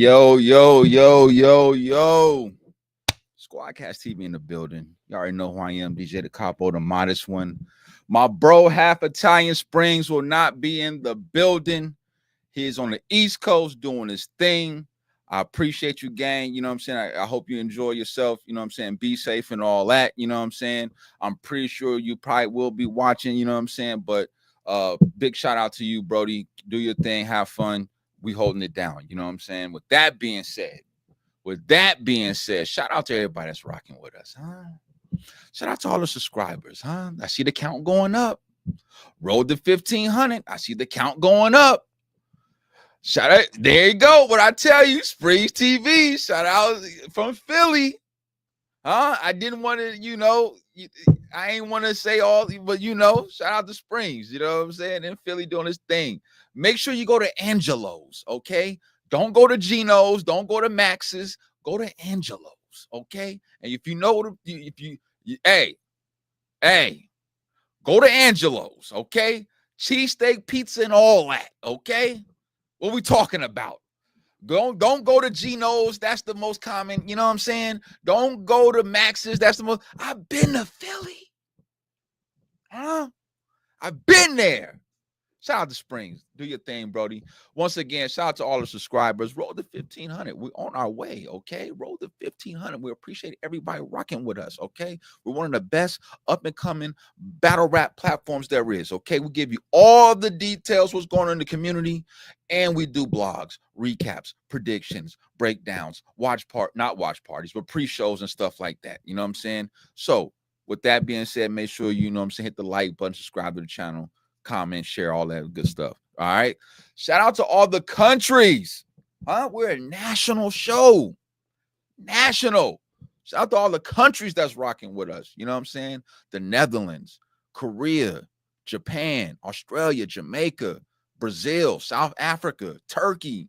Yo, yo, yo, yo, yo. Squadkast TV in the building. You already know who I am, DJ the Capo, the modest one. My bro, half Italian Springz, will not be in the building. He's on the East Coast doing his thing. I appreciate you, gang. You know what I'm saying? I hope you enjoy yourself. You know what I'm saying? Be safe and all that. You know what I'm saying? I'm pretty sure you probably will be watching. You know what I'm saying? But big shout out to you, Brody. Do your thing. Have fun. We holding it down. You know what I'm saying? With that being said, shout out to everybody that's rocking with us, huh? Shout out to all the subscribers, huh? I see the count going up. Road to 1,500. I see the count going up. Shout out. There you go. What I tell you, Springz TV. Shout out from Philly. Huh? I didn't want to, I ain't want to say all, but shout out to Springz. You know what I'm saying? In Philly doing his thing. Make sure you go to Angelo's, okay? Don't go to Geno's. Don't go to Max's. Go to Angelo's, okay? And if you know, hey, go to Angelo's, okay? Cheesesteak, pizza, and all that, okay? What we talking about? Don't go to Geno's. That's the most common. You know what I'm saying? Don't go to Max's. That's the most. I've been to Philly. Huh? I've been there. Shout out to Springz. Do your thing, Brody. Once again, shout out to all the subscribers. Roll to 1,500. We're on our way, okay? Roll to 1,500. We appreciate everybody rocking with us, okay? We're one of the best up-and-coming battle rap platforms there is, okay? We give you all the details, what's going on in the community, and we do blogs, recaps, predictions, breakdowns, not watch parties, but pre-shows and stuff like that. You know what I'm saying? So, with that being said, make sure hit the like button, subscribe to the channel, comment, share, all that good stuff. All right. Shout out to all the countries. Huh? We're a national show. National. Shout out to all the countries that's rocking with us. You know what I'm saying? The Netherlands, Korea, Japan, Australia, Jamaica, Brazil, South Africa, Turkey.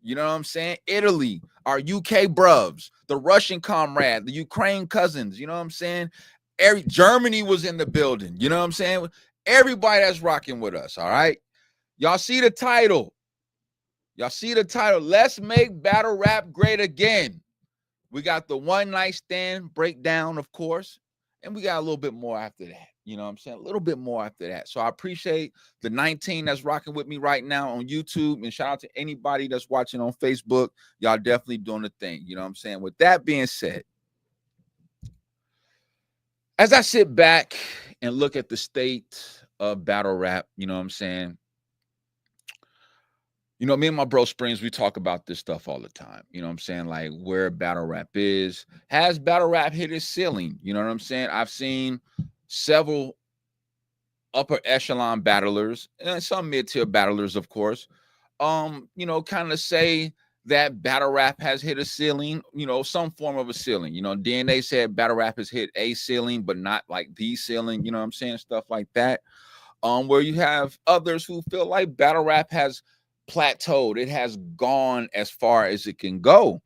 You know what I'm saying? Italy, our UK bruvs, the Russian comrade, the Ukraine cousins. You know what I'm saying? Germany was in the building. You know what I'm saying? Everybody that's rocking with us, all right? Y'all see the title. Let's make battle rap great again. We got the one night stand breakdown, of course, and we got a little bit more after that. You know what I'm saying? A little bit more after that. So I appreciate the 19 that's rocking with me right now on YouTube, and shout out to anybody that's watching on Facebook. Y'all definitely doing the thing. You know what I'm saying? With that being said, as I sit back and look at the state of battle rap, you know what I'm saying? Me and my bro Springz, we talk about this stuff all the time. You know what I'm saying? Like where battle rap is. Has battle rap hit its ceiling? You know what I'm saying? I've seen several upper echelon battlers and some mid-tier battlers, of course, kind of say that battle rap has hit a ceiling, some form of a ceiling. DNA said battle rap has hit a ceiling, but not like the ceiling, you know what I'm saying? Stuff like that. Where you have others who feel like battle rap has plateaued. It has gone as far as it can go.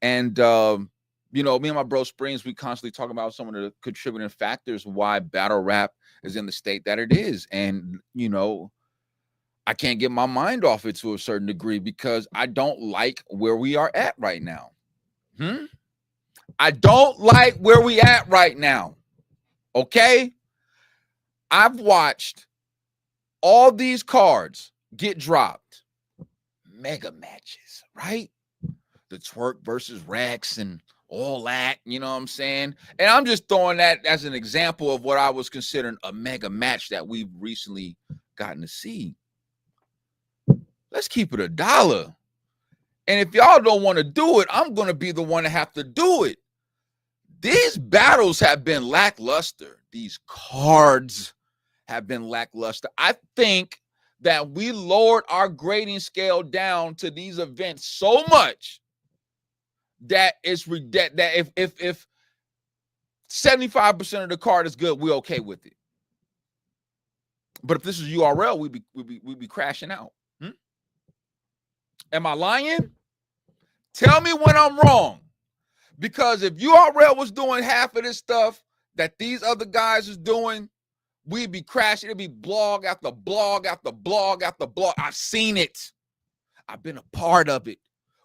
And, me and my bro Springz, we constantly talk about some of the contributing factors why battle rap is in the state that it is. And, I can't get my mind off it to a certain degree because I don't like where we are at right now. I don't like where we at right now. Okay? I've watched all these cards get dropped. Mega matches, right? The Twerk versus Rex and all that, you know what I'm saying? And I'm just throwing that as an example of what I was considering a mega match that we've recently gotten to see. Let's keep it $1. And if y'all don't want to do it, I'm going to be the one to have to do it. These battles have been lackluster. These cards have been lackluster. I think that we lowered our grading scale down to these events so much that it's that if 75% of the card is good, we're okay with it. But if this is URL, we'd be crashing out. Am I lying? Tell me when I'm wrong. Because if URL was doing half of this stuff that these other guys is doing, we'd be crashing. It'd be blog after blog after blog after blog. I've seen it. I've been a part of it.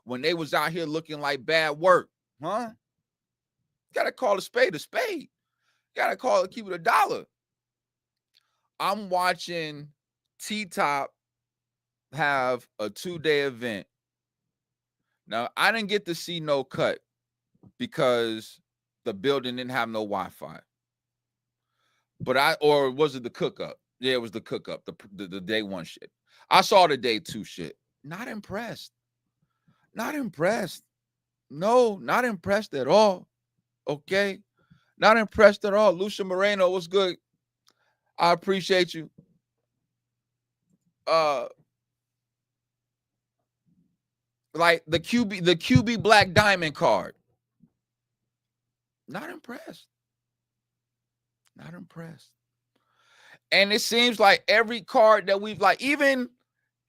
when they was out here looking like bad work, huh? Gotta call a spade a spade. Gotta call it, keep it $1. I'm watching T-Top have a 2-day event. Now, I didn't get to see no cut because the building didn't have no Wi-Fi. But or was it the cook-up? Yeah, it was the cook-up, the day one shit. I saw the day two shit. Not impressed. Not impressed. No, not impressed at all. Okay? Not impressed at all. Lucia Moreno, what's good? I appreciate you. Like the QB Black Diamond card. Not impressed. Not impressed. And it seems like every card that we've like, even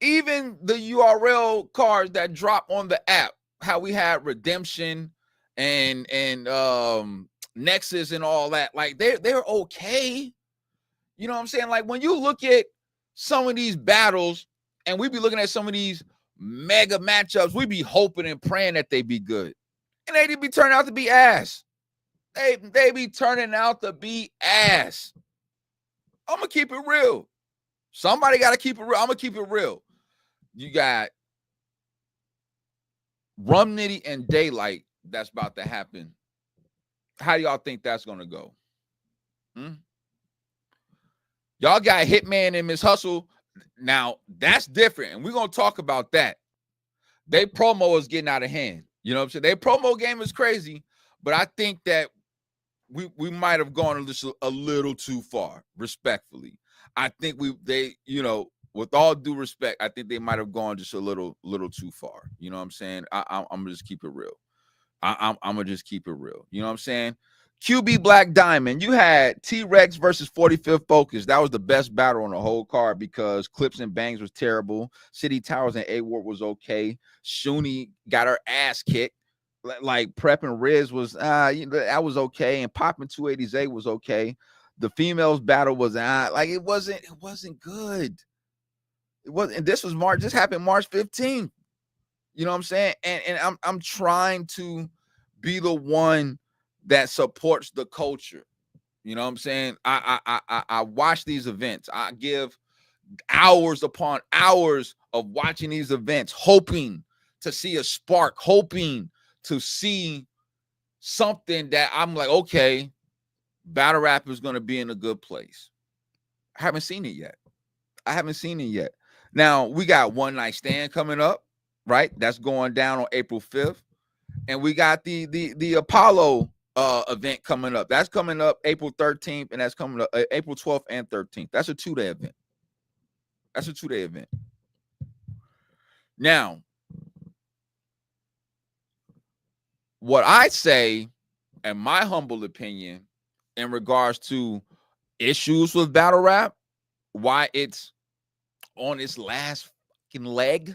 the URL cards that drop on the app, how we had Redemption and Nexus and all that, like they're okay. You know what I'm saying? Like when you look at some of these battles and we be looking at some of these mega matchups, we be hoping and praying that they be good. And they be turning out to be ass. They be turning out to be ass. I'm going to keep it real. Somebody got to keep it real. I'm going to keep it real. You got Rum Nitty and Daylight that's about to happen. How do y'all think that's going to go? Y'all got Hitman and Miss Hustle. Now, that's different, and we're going to talk about that. They promo is getting out of hand. You know what I'm saying? Their promo game is crazy, but I think that we might have gone a little too far, respectfully. I think with all due respect, I think they might have gone just a little too far. You know what I'm saying? I'm gonna just keep it real. I'm gonna just keep it real. You know what I'm saying? QB Black Diamond, you had T-Rex versus 45th Focus. That was the best battle on the whole card because Clips and Bangs was terrible. City Towers and A-Ward was okay. Shuni got her ass kicked. Like Prep and Riz was that was okay, and Poppin' 280s was okay. The females battle was like it wasn't good. It wasn't. And this was March. This happened March 15th. You know what I'm saying? And I'm trying to be the one that supports the culture. You know what I'm saying? I watch these events. I give hours upon hours of watching these events, hoping to see a spark, hoping to see something that I'm like, okay, battle rap is going to be in a good place. I haven't seen it yet. Now, we got One Night Stand coming up, right? That's going down on April 5th. And we got the Apollo event coming up. That's coming up April 13th, and that's coming up April 12th and 13th. That's a 2-day event. Now, what I say, in my humble opinion, in regards to issues with battle rap, why it's on its last fucking leg,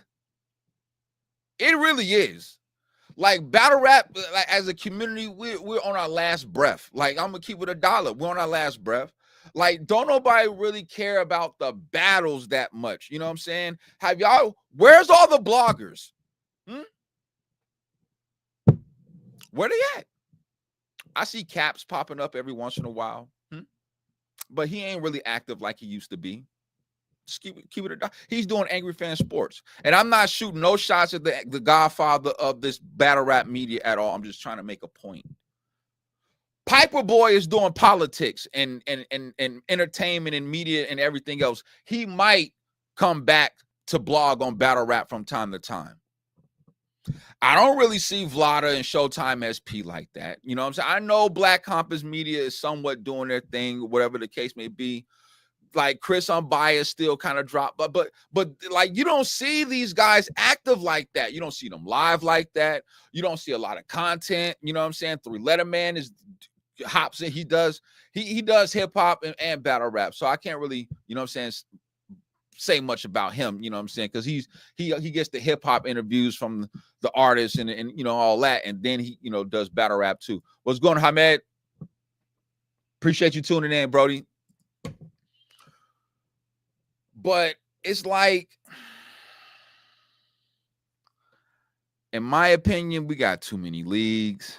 it really is. Like battle rap, like as a community, we're on our last breath. Like I'm gonna keep it $1. We're on our last breath. Like don't nobody really care about the battles that much. You know what I'm saying? Where's all the bloggers? Where they at? I see Caps popping up every once in a while, but he ain't really active like he used to be. Just keep it. He's doing Angry Fan Sports, and I'm not shooting no shots at the godfather of this battle rap media at all. I'm just trying to make a point. Piper Boy is doing politics and entertainment and media and everything else. He might come back to blog on battle rap from time to time. I don't really see Vlada and Showtime SP like that. You know what I'm saying? I know Black Compass Media is somewhat doing their thing, whatever the case may be. Like Chris Unbiased still kind of dropped, but like you don't see these guys active like that. You don't see them live like that. You don't see a lot of content. You know what I'm saying? Three Letter Man hops in. He does hip hop and battle rap. So I can't really, you know what I'm saying, say much about him, you know what I'm saying? Because he gets the hip hop interviews from the artists and you know all that, and then he does battle rap too. What's going on, Hamed? Appreciate you tuning in, Brody. But it's like, In my opinion, we got too many leagues.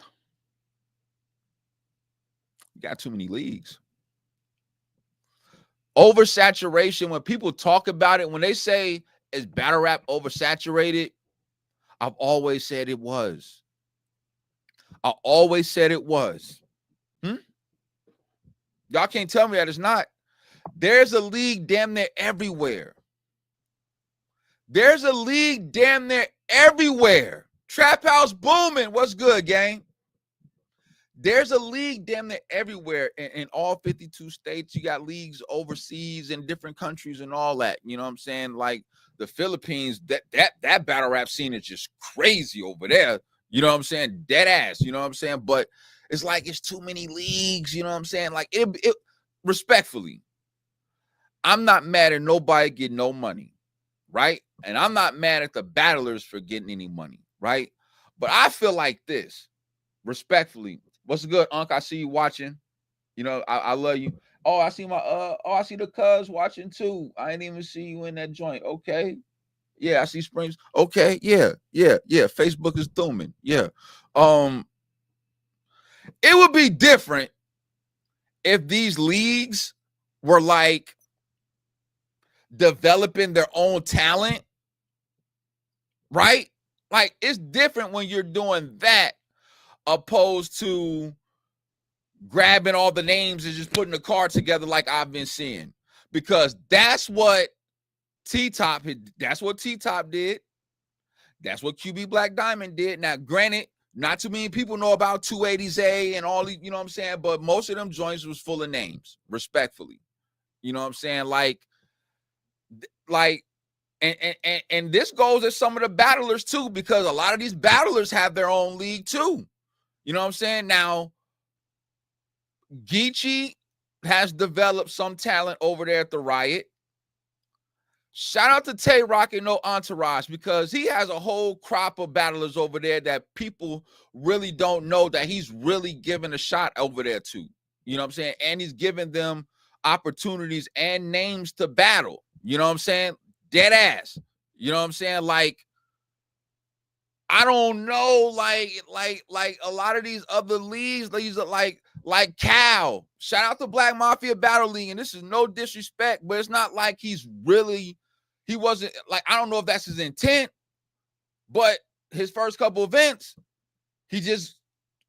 We got too many leagues. Oversaturation, when people talk about it, when they say, is battle rap oversaturated? I've always said it was. I always said it was. Y'all can't tell me that it's not. There's a league damn near everywhere. There's a league damn near everywhere. Trap House booming. What's good, gang? There's a league damn near everywhere in all 52 states. You got leagues overseas in different countries and all that. You know what I'm saying? Like the Philippines, that battle rap scene is just crazy over there. You know what I'm saying? Dead ass. You know what I'm saying? But it's like it's too many leagues. You know what I'm saying? Like it respectfully, I'm not mad at nobody getting no money, right? And I'm not mad at the battlers for getting any money, right? But I feel like this, respectfully. What's good, Unc? I see you watching. You know, I love you. Oh, I see I see the cuz watching too. I didn't even see you in that joint. Okay. Yeah, I see Springz. Okay, yeah. Facebook is thumbing. Yeah. It would be different if these leagues were like developing their own talent, right? Like it's different when you're doing that opposed to grabbing all the names and just putting the card together like I've been seeing, because that's what T-Top did. That's what T-Top did. That's what QB Black Diamond did. Now, granted, not too many people know about 280s A and all these, you know what I'm saying? But most of them joints was full of names, respectfully. You know what I'm saying? Like, and this goes at some of the battlers too, because a lot of these battlers have their own league too. You know what I'm saying? Now, Geechee has developed some talent over there at the Riot. Shout out to Tay Rock and No Entourage, because he has a whole crop of battlers over there that people really don't know that he's really giving a shot over there to. You know what I'm saying? And he's giving them opportunities and names to battle. You know what I'm saying? Dead ass. You know what I'm saying? Like, I don't know, like a lot of these other leagues, these are like Cal. Shout out to Black Mafia Battle League, and this is no disrespect, but it's not like he wasn't like, I don't know if that's his intent, but his first couple events, he just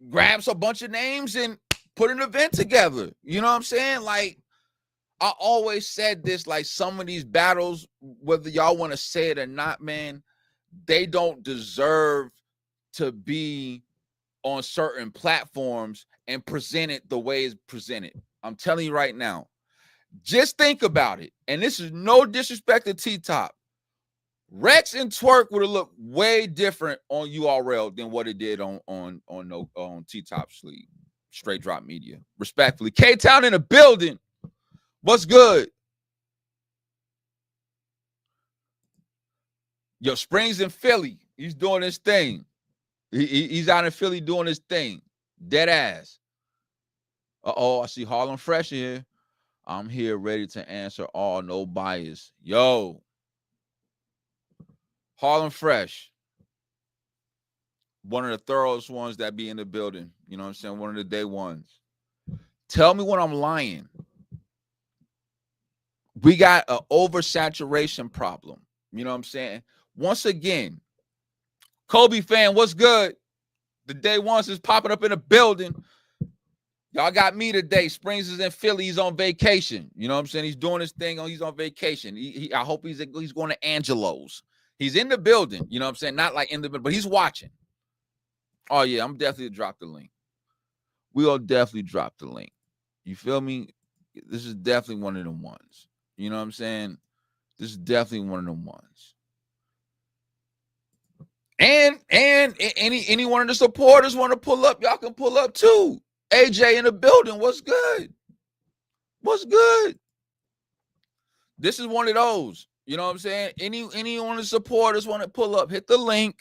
grabs a bunch of names and put an event together. You know what I'm saying? Like, I always said this, like some of these battles, whether y'all want to say it or not, man, they don't deserve to be on certain platforms and present it the way it's presented. I'm telling you right now. Just think about it. And this is no disrespect to T-Top. Rex and Twerk would have looked way different on URL than what it did on T-Top's league. Straight Drop Media. Respectfully. K-Town in the building. What's good? Yo, Springz in Philly. He's doing his thing. He's out in Philly doing his thing. Dead ass. Uh-oh, I see Harlem Fresh here. I'm here ready to answer all, no bias. Yo. Harlem Fresh. One of the thoroughest ones that be in the building. You know what I'm saying? One of the day ones. Tell me when I'm lying. We got an oversaturation problem. You know what I'm saying? Once again, Kobe fan, what's good? The day ones is popping up in the building. Y'all got me today. Springz is in Philly. He's on vacation. You know what I'm saying? He's doing his thing. He's on vacation. I hope he's going to Angelo's. He's in the building. You know what I'm saying? Not like in the, but he's watching. Oh, yeah. I'm definitely drop the link. We'll definitely drop the link. You feel me? This is definitely one of them ones. You know what I'm saying? This is definitely one of them ones. And any one of the supporters want to pull up, y'all can pull up too. AJ in the building, what's good? What's good? This is one of those. You know what I'm saying? Any one of the supporters want to pull up, hit the link.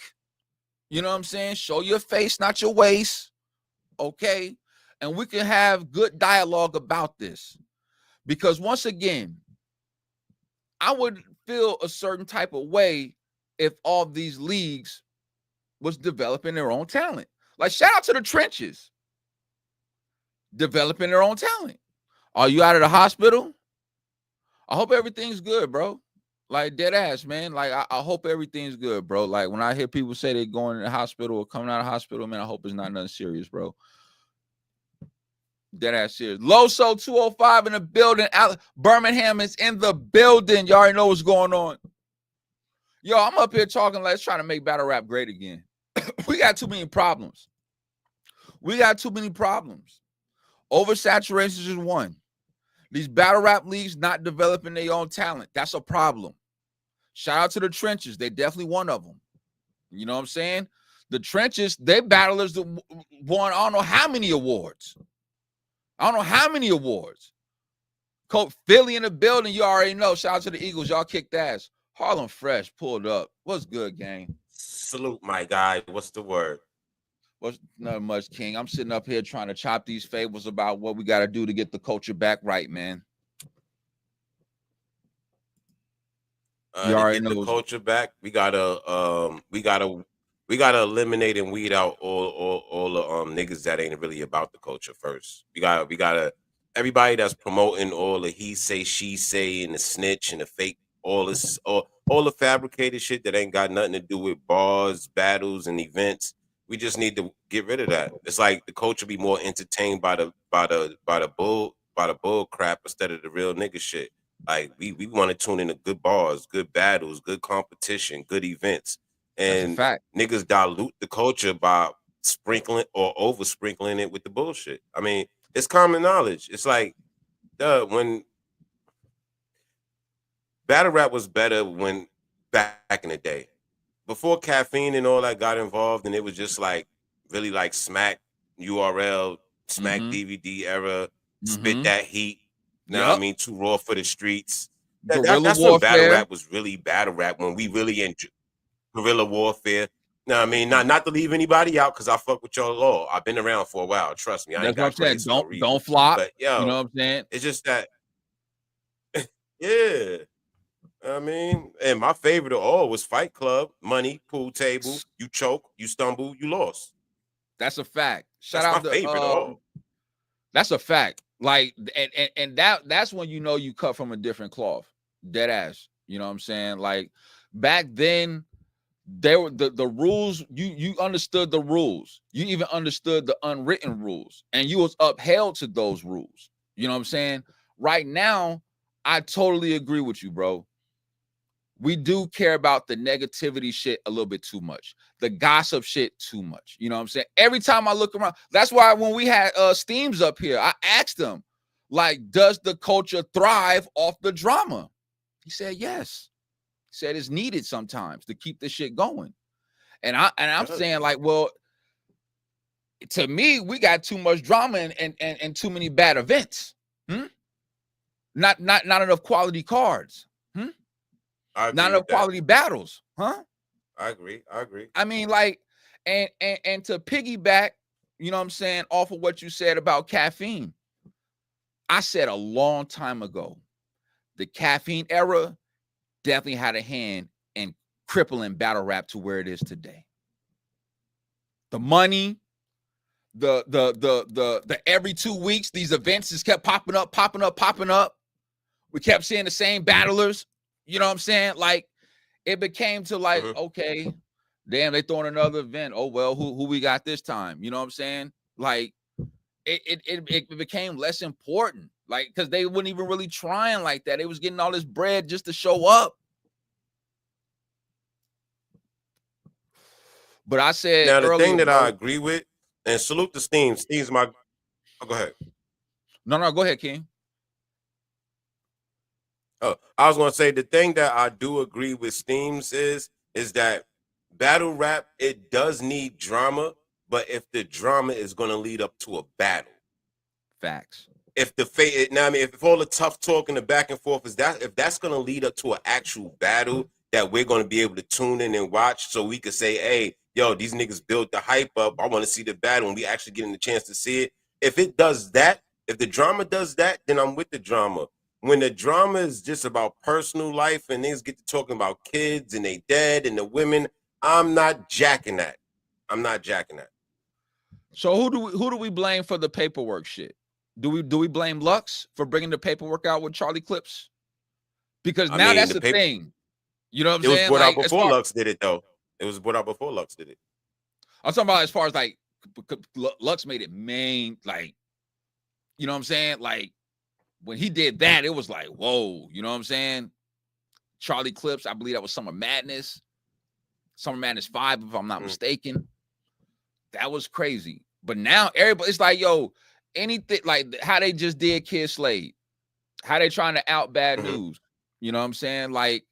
You know what I'm saying? Show your face, not your waist. Okay? And we can have good dialogue about this. Because once again, I would feel a certain type of way if all these leagues was developing their own talent. Like, shout out to the trenches, developing their own talent. Are you out of the hospital? I hope everything's good, bro. Like, dead ass, man. Like, I hope everything's good, bro. Like, when I hear people say they're going to the hospital or coming out of the hospital, man, I hope it's not nothing serious, bro. Dead ass serious. Loso 205 in the building. Birmingham is in the building. Y'all already know what's going on. Yo, I'm up here talking like, let's try to make battle rap great again. We got too many problems. Oversaturation is one. These battle rap leagues not developing their own talent. That's a problem. Shout out to the trenches. They definitely one of them. You know what I'm saying? The trenches, they battlers that won I don't know how many awards. Coach Philly in the building. You already know. Shout out to the Eagles. Y'all kicked ass. Harlem Fresh pulled up. What's good, gang? Salute, my guy. What's the word? What's not much, King? I'm sitting up here trying to chop these fables about what we got to do to get the culture back right, man. You already know the culture back. We gotta eliminate and weed out all the niggas that ain't really about the culture first. We gotta everybody that's promoting all the he say, she say, and the snitch and the fake, all the fabricated shit that ain't got nothing to do with bars, battles, and events. We just need to get rid of that. It's like the culture be more entertained by the bull crap instead of the real nigga shit. Like we want to tune into good bars, good battles, good competition, good events. And niggas dilute the culture by sprinkling or over sprinkling it with the bullshit. I mean, it's common knowledge. It's like when battle rap was better when back in the day. Before caffeine and all that got involved, and it was just like really like smack URL, smack DVD era, spit that heat. Now I mean, too raw for the streets. That's when battle rap was really battle rap, when we really enjoyed guerrilla warfare. Now I mean, not to leave anybody out, because I fuck with y'all all. I've been around for a while. Trust me, I ain't got what I'm saying. Don't flop. But yo, you know what I'm saying? It's just that, yeah. I mean, and my favorite of all was Fight Club, money, pool table. You choke, you stumble, you lost. That's a fact. Shout out to my favorite of all. That's a fact. Like, and that's when you know you cut from a different cloth. Dead ass. You know what I'm saying? Like, back then, there were the rules. You understood the rules. You even understood the unwritten rules, and you was upheld to those rules. You know what I'm saying? Right now, I totally agree with you, bro. We do care about the negativity shit a little bit too much, the gossip shit too much. You know what I'm saying? Every time I look around, that's why when we had Steams up here, I asked him, like, does the culture thrive off the drama? He said yes. He said it's needed sometimes to keep this shit going. And I'm saying, like, well, to me, we got too much drama and too many bad events. Not enough quality cards. Not enough quality battles, huh? I agree. I mean, like, and to piggyback, you know what I'm saying, off of what you said about caffeine. I said a long time ago, the caffeine era definitely had a hand in crippling battle rap to where it is today. The money, the every 2 weeks, these events just kept popping up. We kept seeing the same battlers. You know what I'm saying? Like, it became to like, okay, damn, they throwing another event. Oh, well, who we got this time? You know what I'm saying? Like, it became less important. Like, because they weren't even really trying like that. They was getting all this bread just to show up. But I said now the thing that I agree with, and salute to Steams. Steams, my go ahead. No, go ahead, King. Oh, I was gonna say the thing that I do agree with Steams is that battle rap, it does need drama, but if the drama is gonna lead up to a battle, facts. If if all the tough talk and the back and forth if that's gonna lead up to an actual battle that we're gonna be able to tune in and watch, so we could say, hey, yo, these niggas built the hype up. I want to see the battle, and we actually getting the chance to see it. If it does that, if the drama does that, then I'm with the drama. When the drama is just about personal life and niggas get to talking about kids and they dead and the women, I'm not jacking that. I'm not jacking that. So who do we blame for the paperwork shit? Do we blame Lux for bringing the paperwork out with Charlie Clips? Because I now mean, that's the thing. You know what I'm it was saying? brought out Like as before far Lux did it, though. It was brought out before Lux did it. I'm talking about as far as like Lux made it main, like, you know what I'm saying? Like when he did that, it was like, whoa, you know what I'm saying? Charlie Clips, I believe that was Summer Madness 5, if I'm not mistaken. That was crazy. But now everybody, it's like, yo, anything like how they just did Kid Slade, how they trying to out bad news. You know what I'm saying? Like,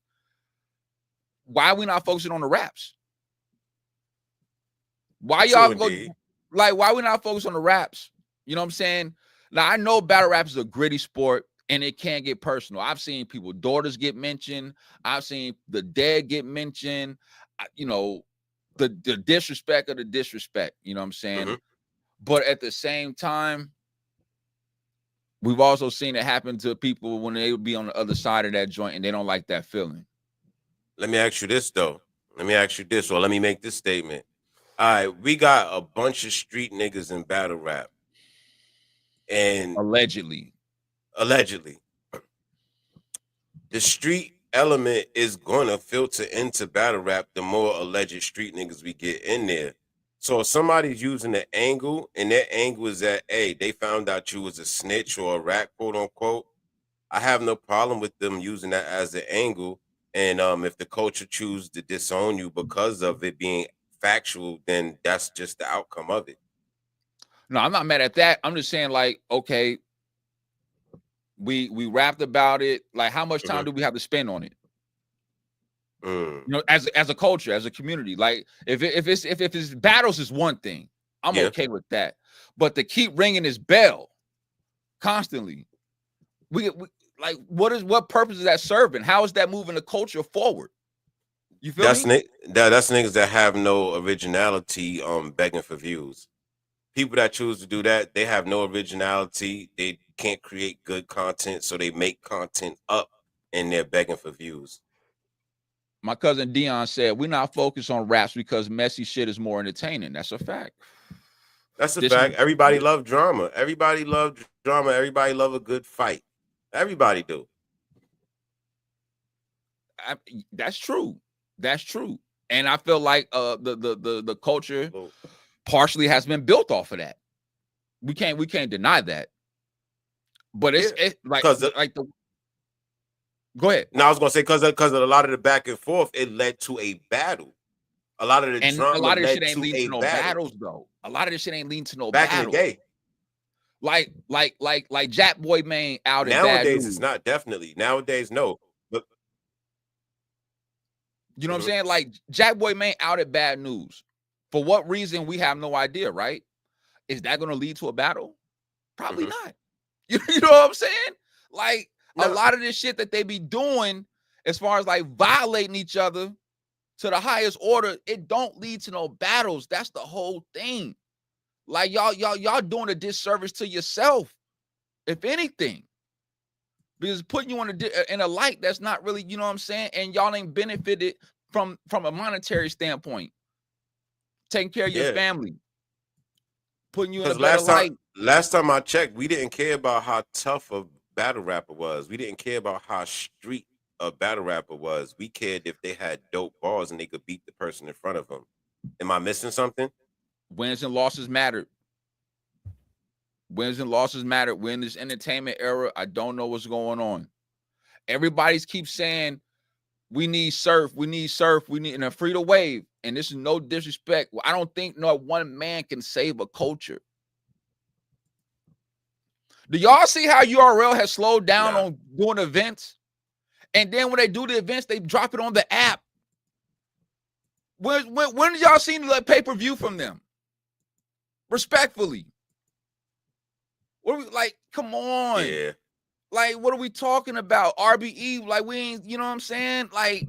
why are we not focusing on the raps? Why y'all go like why we not focused on the raps? You know what I'm saying? Now I know battle rap is a gritty sport and it can get personal. I've seen people, daughters get mentioned. I've seen the dead get mentioned. You know, the disrespect of the disrespect. You know what I'm saying? But at the same time, we've also seen it happen to people when they would be on the other side of that joint and they don't like that feeling. Let me ask you this, though. Let me ask you this, or let me make this statement. All right, we got a bunch of street niggas in battle rap. And allegedly, the street element is gonna filter into battle rap the more alleged street niggas we get in there. So if somebody's using an angle, and that angle is that, hey, they found out you was a snitch or a rat, quote unquote, I have no problem with them using that as an angle. And if the culture chooses to disown you because of it being factual, then that's just the outcome of it. No, I'm not mad at that. I'm just saying, like, okay, we rapped about it. Like, how much time do we have to spend on it? You know, as a culture, as a community. Like, if it's battles is one thing, I'm okay with that. But to keep ringing this bell constantly, we like, what purpose is that serving? How is that moving the culture forward? You feel me? That's niggas that have no originality, begging for views. People that choose to do that, they have no originality. They can't create good content, so they make content up and they're begging for views. My cousin Dion said, we're not focused on raps because messy shit is more entertaining. That's a fact. That's a fact. Everybody love drama. Everybody love drama. Everybody love a good fight. Everybody do. That's true. That's true. And I feel like the culture partially has been built off of that. We can't deny that. But it's like the go ahead. No, I was gonna say because of a lot of the back and forth, it led to a battle. A lot of the drama, a lot of this led shit ain't to leading to no battles, though. A lot of this shit ain't leading to no battles. Back in the day, like Jack Boy Maine out at nowadays, it's not definitely. Nowadays, no. But you know what I'm saying? Like Jack Boy Maine out at Bad News. For what reason, we have no idea, right? Is that going to lead to a battle? Probably not. You know what I'm saying? Like a lot of this shit that they be doing as far as like violating each other to the highest order, it don't lead to no battles. That's the whole thing. Like y'all doing a disservice to yourself, if anything, because putting you in a light that's not really, you know what I'm saying, and y'all ain't benefited from a monetary standpoint, taking care of your family, putting you in a better light. Last time I checked, we didn't care about how tough a battle rapper was. We didn't care about how street a battle rapper was. We cared if they had dope bars and they could beat the person in front of them. Am I missing something? Wins and losses mattered. Wins and losses matter. We're in this entertainment era. I don't know what's going on. Everybody's keeps saying we need surf, we need and a free to wave. And this is no disrespect. I don't think no one man can save a culture. Do y'all see how URL has slowed down on doing events? And then when they do the events, they drop it on the app. When did y'all see the pay-per-view from them? Respectfully. What are we like? Come on. Yeah. Like, what are we talking about? RBE, like we ain't, you know what I'm saying? Like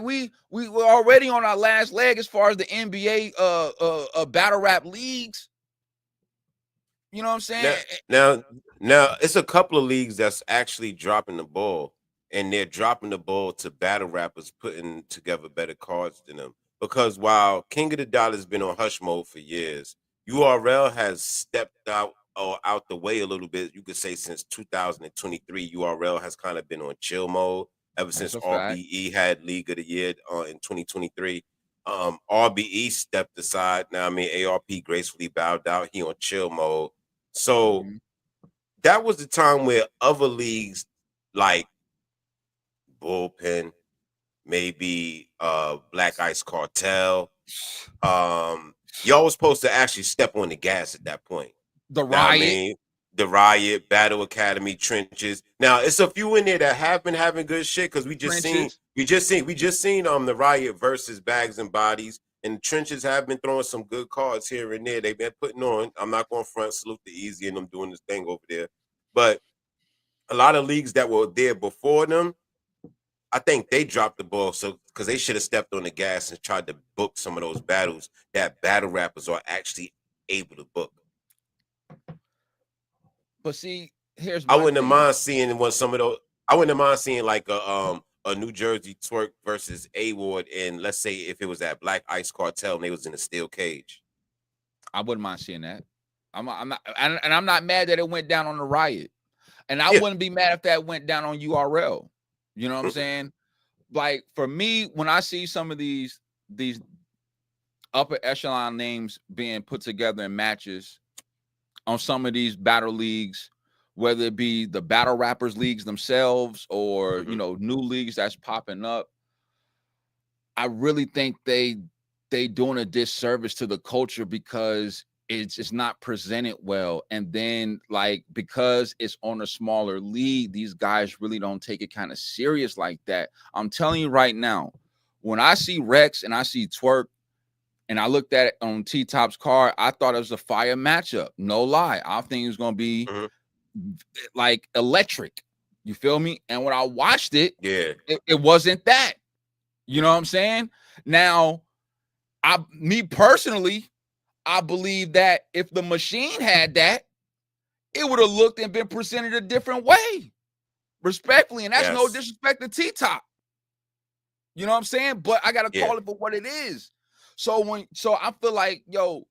we were already on our last leg as far as the NBA battle rap leagues. You know what I'm saying? Now it's a couple of leagues that's actually dropping the ball. and they're dropping the ball to battle rappers putting together better cards than them. Because while King of the Dot has been on hush mode for years, URL has stepped out or out the way a little bit. You could say since 2023, URL has kind of been on chill mode ever That's since a fact. RBE had League of the Year in 2023. RBE stepped aside. Now, I mean, ARP gracefully bowed out. He on chill mode. So Mhm. that was the time where other leagues like Bullpen, maybe Black Ice Cartel, y'all was supposed to actually step on the gas at that point. The Now I Riot. mean, the Riot, Battle Academy, Trenches. Now it's a few in there that have been having good shit because we just seen Trenches. the Riot versus Bags and Bodies, and the Trenches have been throwing some good cards here and there. They've been putting on. I'm not going to front salute the Easy and them doing this thing over there, but a lot of leagues that were there before them, I think they dropped the ball. So because they should have stepped on the gas and tried to book some of those battles that battle rappers are actually able to book. But see, here's I my wouldn't have thing. mind seeing what some of those. I wouldn't have mind seeing like a New Jersey Twerk versus A Ward, and let's say if it was at Black Ice Cartel and they was in a steel cage. I wouldn't mind seeing that. I'm not, and I'm not mad that it went down on the Riot, and I Yeah. wouldn't be mad if that went down on URL. You know what I'm saying? Like for me, when I see some of these upper echelon names being put together in matches on some of these battle leagues, whether it be the battle rappers leagues themselves or you know new leagues that's popping up, I really think they doing a disservice to the culture because it's not presented well. And then like because it's on a smaller league, these guys really don't take it kind of serious like that. I'm telling you right now, when I see Rex and I see Twerk and I looked at it on T-Top's card, I thought it was a fire matchup. No lie. I think it was gonna be like electric. You feel me? And when I watched it, it wasn't that. You know what I'm saying? Now, me personally, I believe that if the machine had that, it would have looked and been presented a different way. Respectfully, and that's no disrespect to T-Top. You know what I'm saying? But I gotta call it for what it is. So I feel like, yo,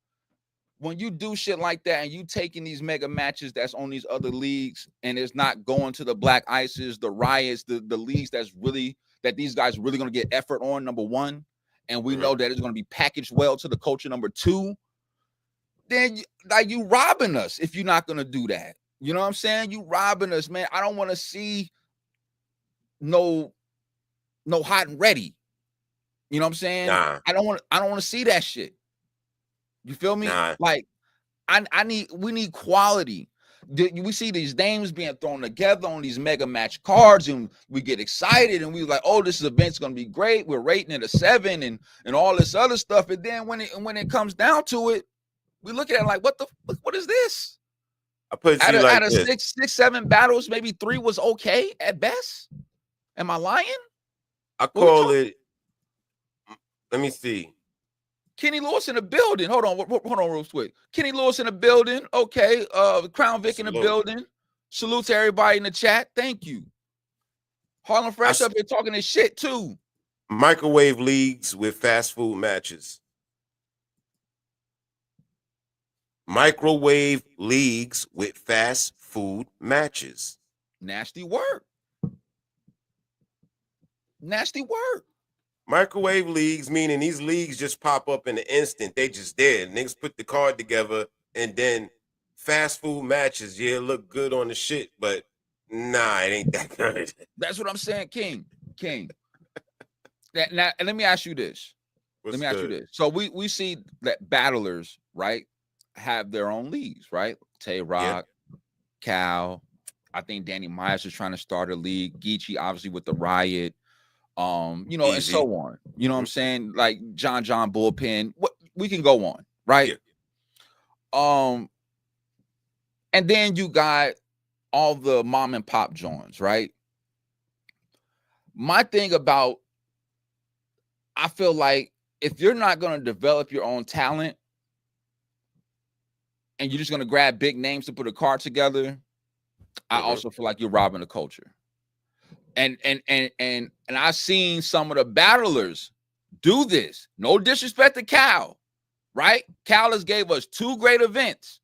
when you do shit like that and you taking these mega matches that's on these other leagues and it's not going to the Black Ices, the Riots, the leagues that's really that these guys really gonna get effort on, number one, and we know that it's gonna be packaged well to the culture, number two, then like you robbing us if you're not gonna do that. You know what I'm saying? You robbing us, man. I don't want to see no hot and ready. You know what I'm saying? Nah. I don't want to see that shit. You feel me? Nah. Like we need quality. We see these names being thrown together on these mega match cards, and we get excited, and we like, oh, this event's gonna be great. We're rating it a 7 and all this other stuff. And then when it comes down to it, we look at it like, what is this? I put it to you like out of this. 6, 7 battles, maybe 3 was okay at best. Am I lying? I call it. Let me see. Kenny Lewis in the building. Hold on real quick. Kenny Lewis in the building. Okay. Crown Vic in the building. Salute to everybody in the chat. Thank you. Harlem Fresh up here talking this shit too. Microwave leagues with fast food matches. Microwave leagues with fast food matches. Nasty work. Nasty work. Microwave leagues, meaning these leagues just pop up in the instant. They just there. Niggas put the card together, and then fast food matches, yeah, look good on the shit, but nah, it ain't that good. That's what I'm saying, King. Now, let me ask you this. So we see that battlers, right, have their own leagues, right? Tay Rock, Cal. I think Danny Myers is trying to start a league. Geechee, obviously, with the Riot. You know, and so on. You know what I'm saying? Like John Bullpen. What we can go on, right? And then you got all the mom and pop joints, right? My thing about, I feel like if you're not going to develop your own talent and you're just going to grab big names to put a card together, I also feel like you're robbing the culture. And I've seen some of the battlers do this. No disrespect to Cal, right? Cal has gave us 2 great events,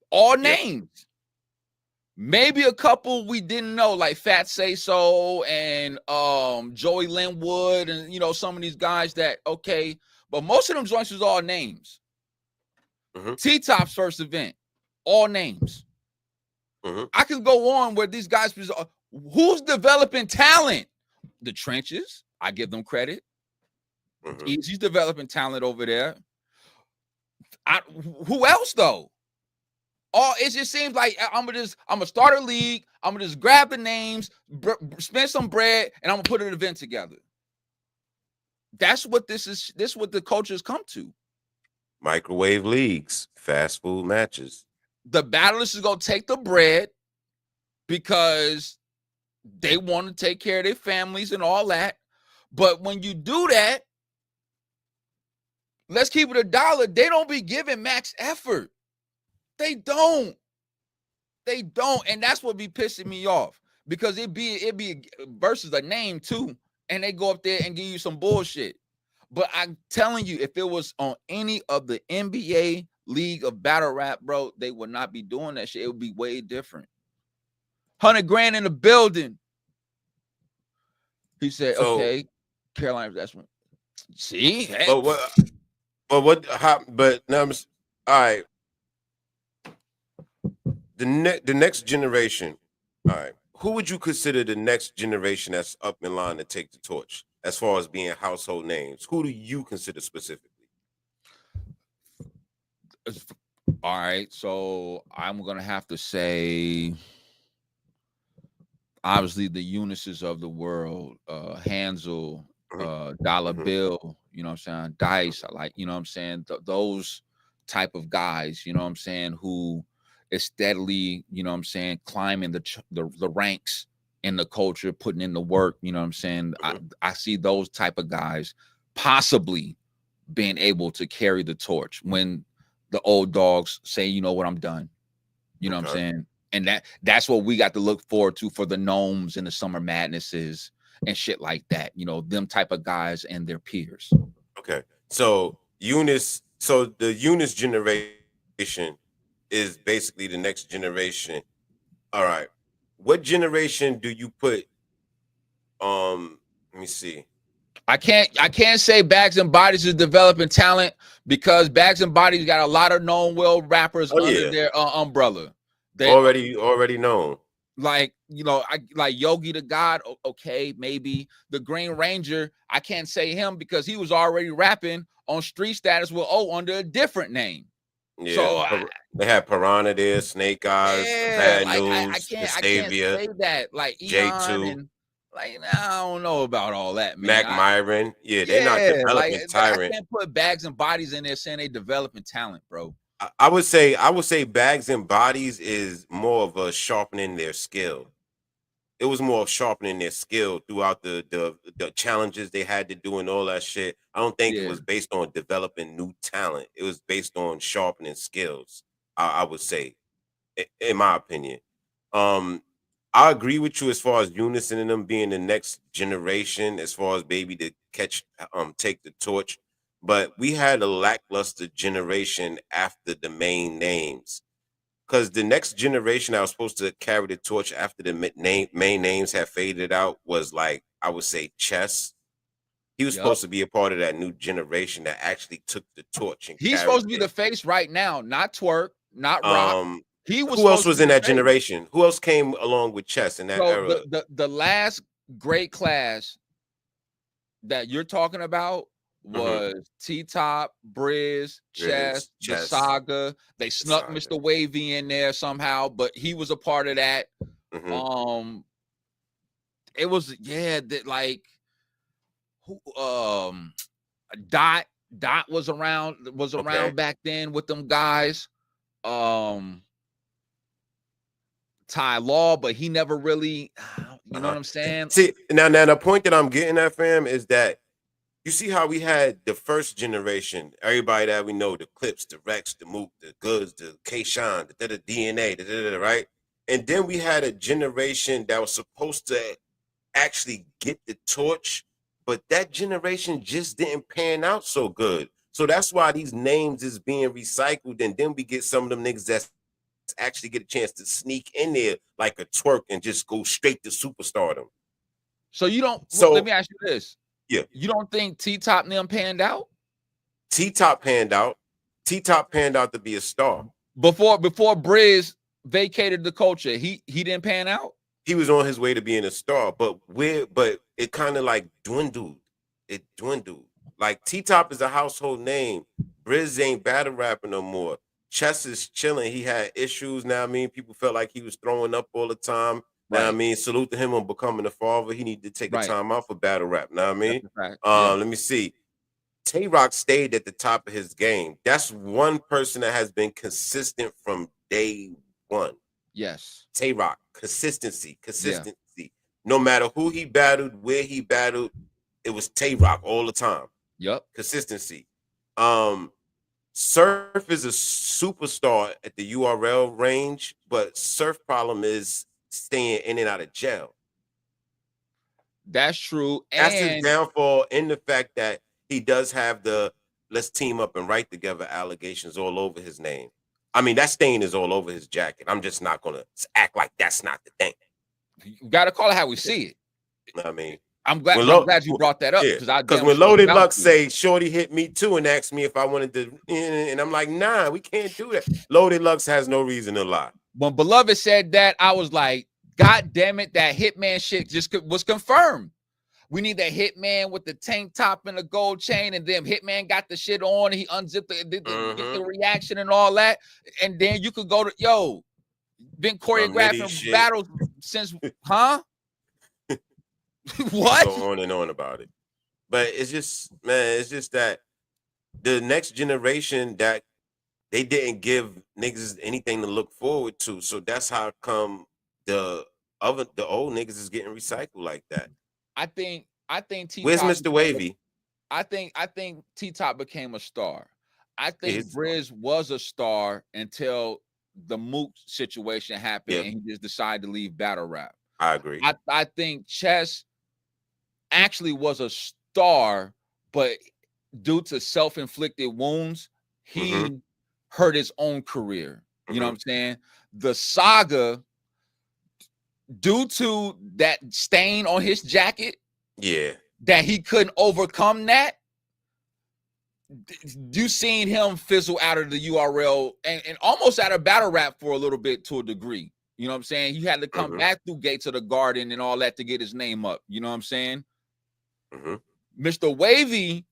all names. Maybe a couple we didn't know, like Fat Say So and Joey Linwood, and you know, some of these guys that okay, but most of them joints was all names. T-Top's first event, all names. I can go on where these guys, who's developing talent? The trenches, I give them credit. Easy's developing talent over there. Who else though? It just seems like I'm gonna start a league. I'm gonna just grab the names, spend some bread, and I'm gonna put an event together. That's what this is. This is what the culture has come to. Microwave leagues, fast food matches. The battlers is gonna take the bread because they want to take care of their families and all that. But when you do that, let's keep it $1. They don't be giving max effort. They don't. And that's what be pissing me off, because it be versus a name too, and they go up there and give you some bullshit. But I'm telling you, if it was on any of the NBA league of battle rap, bro, they would not be doing that shit. It would be way different. 100 grand in the building. He said, so, okay, Carolina, that's one. See? Hey. But now, all right. The next generation, all right, who would you consider the next generation that's up in line to take the torch as far as being household names? Who do you consider specifically? All right, so I'm going to have to say, obviously, the Eunices of the world, Hansel, Dollar Bill, you know what I'm saying, Dice, I like, you know what I'm saying, those type of guys, you know what I'm saying, who is steadily, you know what I'm saying, climbing the ranks in the culture, putting in the work, you know what I'm saying. I see those type of guys possibly being able to carry the torch when the old dogs say, you know what, I'm done. You know what I'm saying? And that's what we got to look forward to for the gnomes and the summer madnesses and shit like that. You know, them type of guys and their peers. Okay. So the Eunice generation is basically the next generation. All right. What generation do you put? Let me see. I can't say Bags and Bodies is developing talent, because Bags and Bodies got a lot of known world rappers under their umbrella. They already known. Like, you know, like Yogi the God, okay, maybe. The Green Ranger, I can't say him because he was already rapping on Street Status with under a different name. Yeah, so they had Piranha there, Snake Eyes, Bad News, I can't say that. Like J2, and like I don't know about all that, man. Mac Myron, they're not developing Tyrant. I can't put Bags and Bodies in there saying they developing talent, bro. I would say Bags and Bodies is more of a sharpening their skill. It was more of sharpening their skill throughout the challenges they had to do and all that shit. I don't think it was based on developing new talent. It was based on sharpening skills, I would say, in my opinion. I agree with you as far as Unison and them being the next generation, as far as maybe to take the torch. But we had a lackluster generation after the main names. Because the next generation that was supposed to carry the torch after the main names have faded out was, like, I would say, Chess. He was supposed to be a part of that new generation that actually took the torch. And he's supposed to be the face right now, not Twerk, not Rock. Who else was in that generation? Who else came along with Chess in that era? The last great class that you're talking about was T-Top, Briz, Chess, the Saga. They snuck Mr. Wavy in there somehow, but he was a part of that. It was like who Dot was around back then with them guys. Ty Law, but he never really, you know what I'm saying? See, now the point that I'm getting at, fam, is that you see how we had the first generation, everybody that we know, the Clips, the Rex, the Mook, the Goods, the K-Shine, the DNA, right? And then we had a generation that was supposed to actually get the torch, but that generation just didn't pan out so good. So that's why these names is being recycled, and then we get some of them niggas that's actually get a chance to sneak in there like a twerk and just go straight to superstardom. So you don't. Let So me ask you this: yeah, you don't think T-Top and them panned out T-Top panned out. T-Top panned out to be a star. before Briz vacated the culture? He didn't pan out. He was on his way to being a star, but it kind of like dwindled. It dwindled. Like T-Top is a household name. Briz ain't battle rapping no more. Chess is chilling. He had issues. Now I mean, people felt like he was throwing up all the time. Now I mean, salute to him on becoming a father. He needed to take a time out for battle rap. Now I mean, let me see. Tay Rock stayed at the top of his game. That's one person that has been consistent from day one. Yes. Tay Rock, consistency. Yeah. No matter who he battled, where he battled, it was Tay Rock all the time. Yep. Consistency. Surf is a superstar at the URL range, but Surf problem is staying in and out of jail. That's true. That's his downfall in the fact that he does have the let's team up and write together allegations all over his name. I mean, that stain is all over his jacket. I'm just not going to act like that's not the thing. You got to call it how we see it. I mean, I'm glad you brought that up. Because when Loaded Luck say, Shorty hit me too and asked me if I wanted to, and I'm like, nah, we can't do that. Loaded Lux has no reason to lie. When Beloved said that, I was like, God damn it, that Hitman shit just was confirmed. We need that Hitman with the tank top and the gold chain, and then Hitman got the shit on, and he unzipped get the reaction and all that, and then you could go to been choreographing battles since, huh? What? Go on and on about it, but it's just, man, it's just that the next generation that they didn't give niggas anything to look forward to, so that's how come the old niggas is getting recycled like that. I think T-Top. Where's Mr. Wavy? I think T-Top became a star. I think Briz was a star until the Mook situation happened and he just decided to leave battle rap. I agree. I think Chess actually was a star, but due to self-inflicted wounds, he hurt his own career. You know what I'm saying? The Saga, due to that stain on his jacket, that he couldn't overcome that, you seen him fizzle out of the URL and almost out of battle rap for a little bit to a degree. You know what I'm saying? He had to come back through Gates of the Garden and all that to get his name up. You know what I'm saying? Mr. Wavy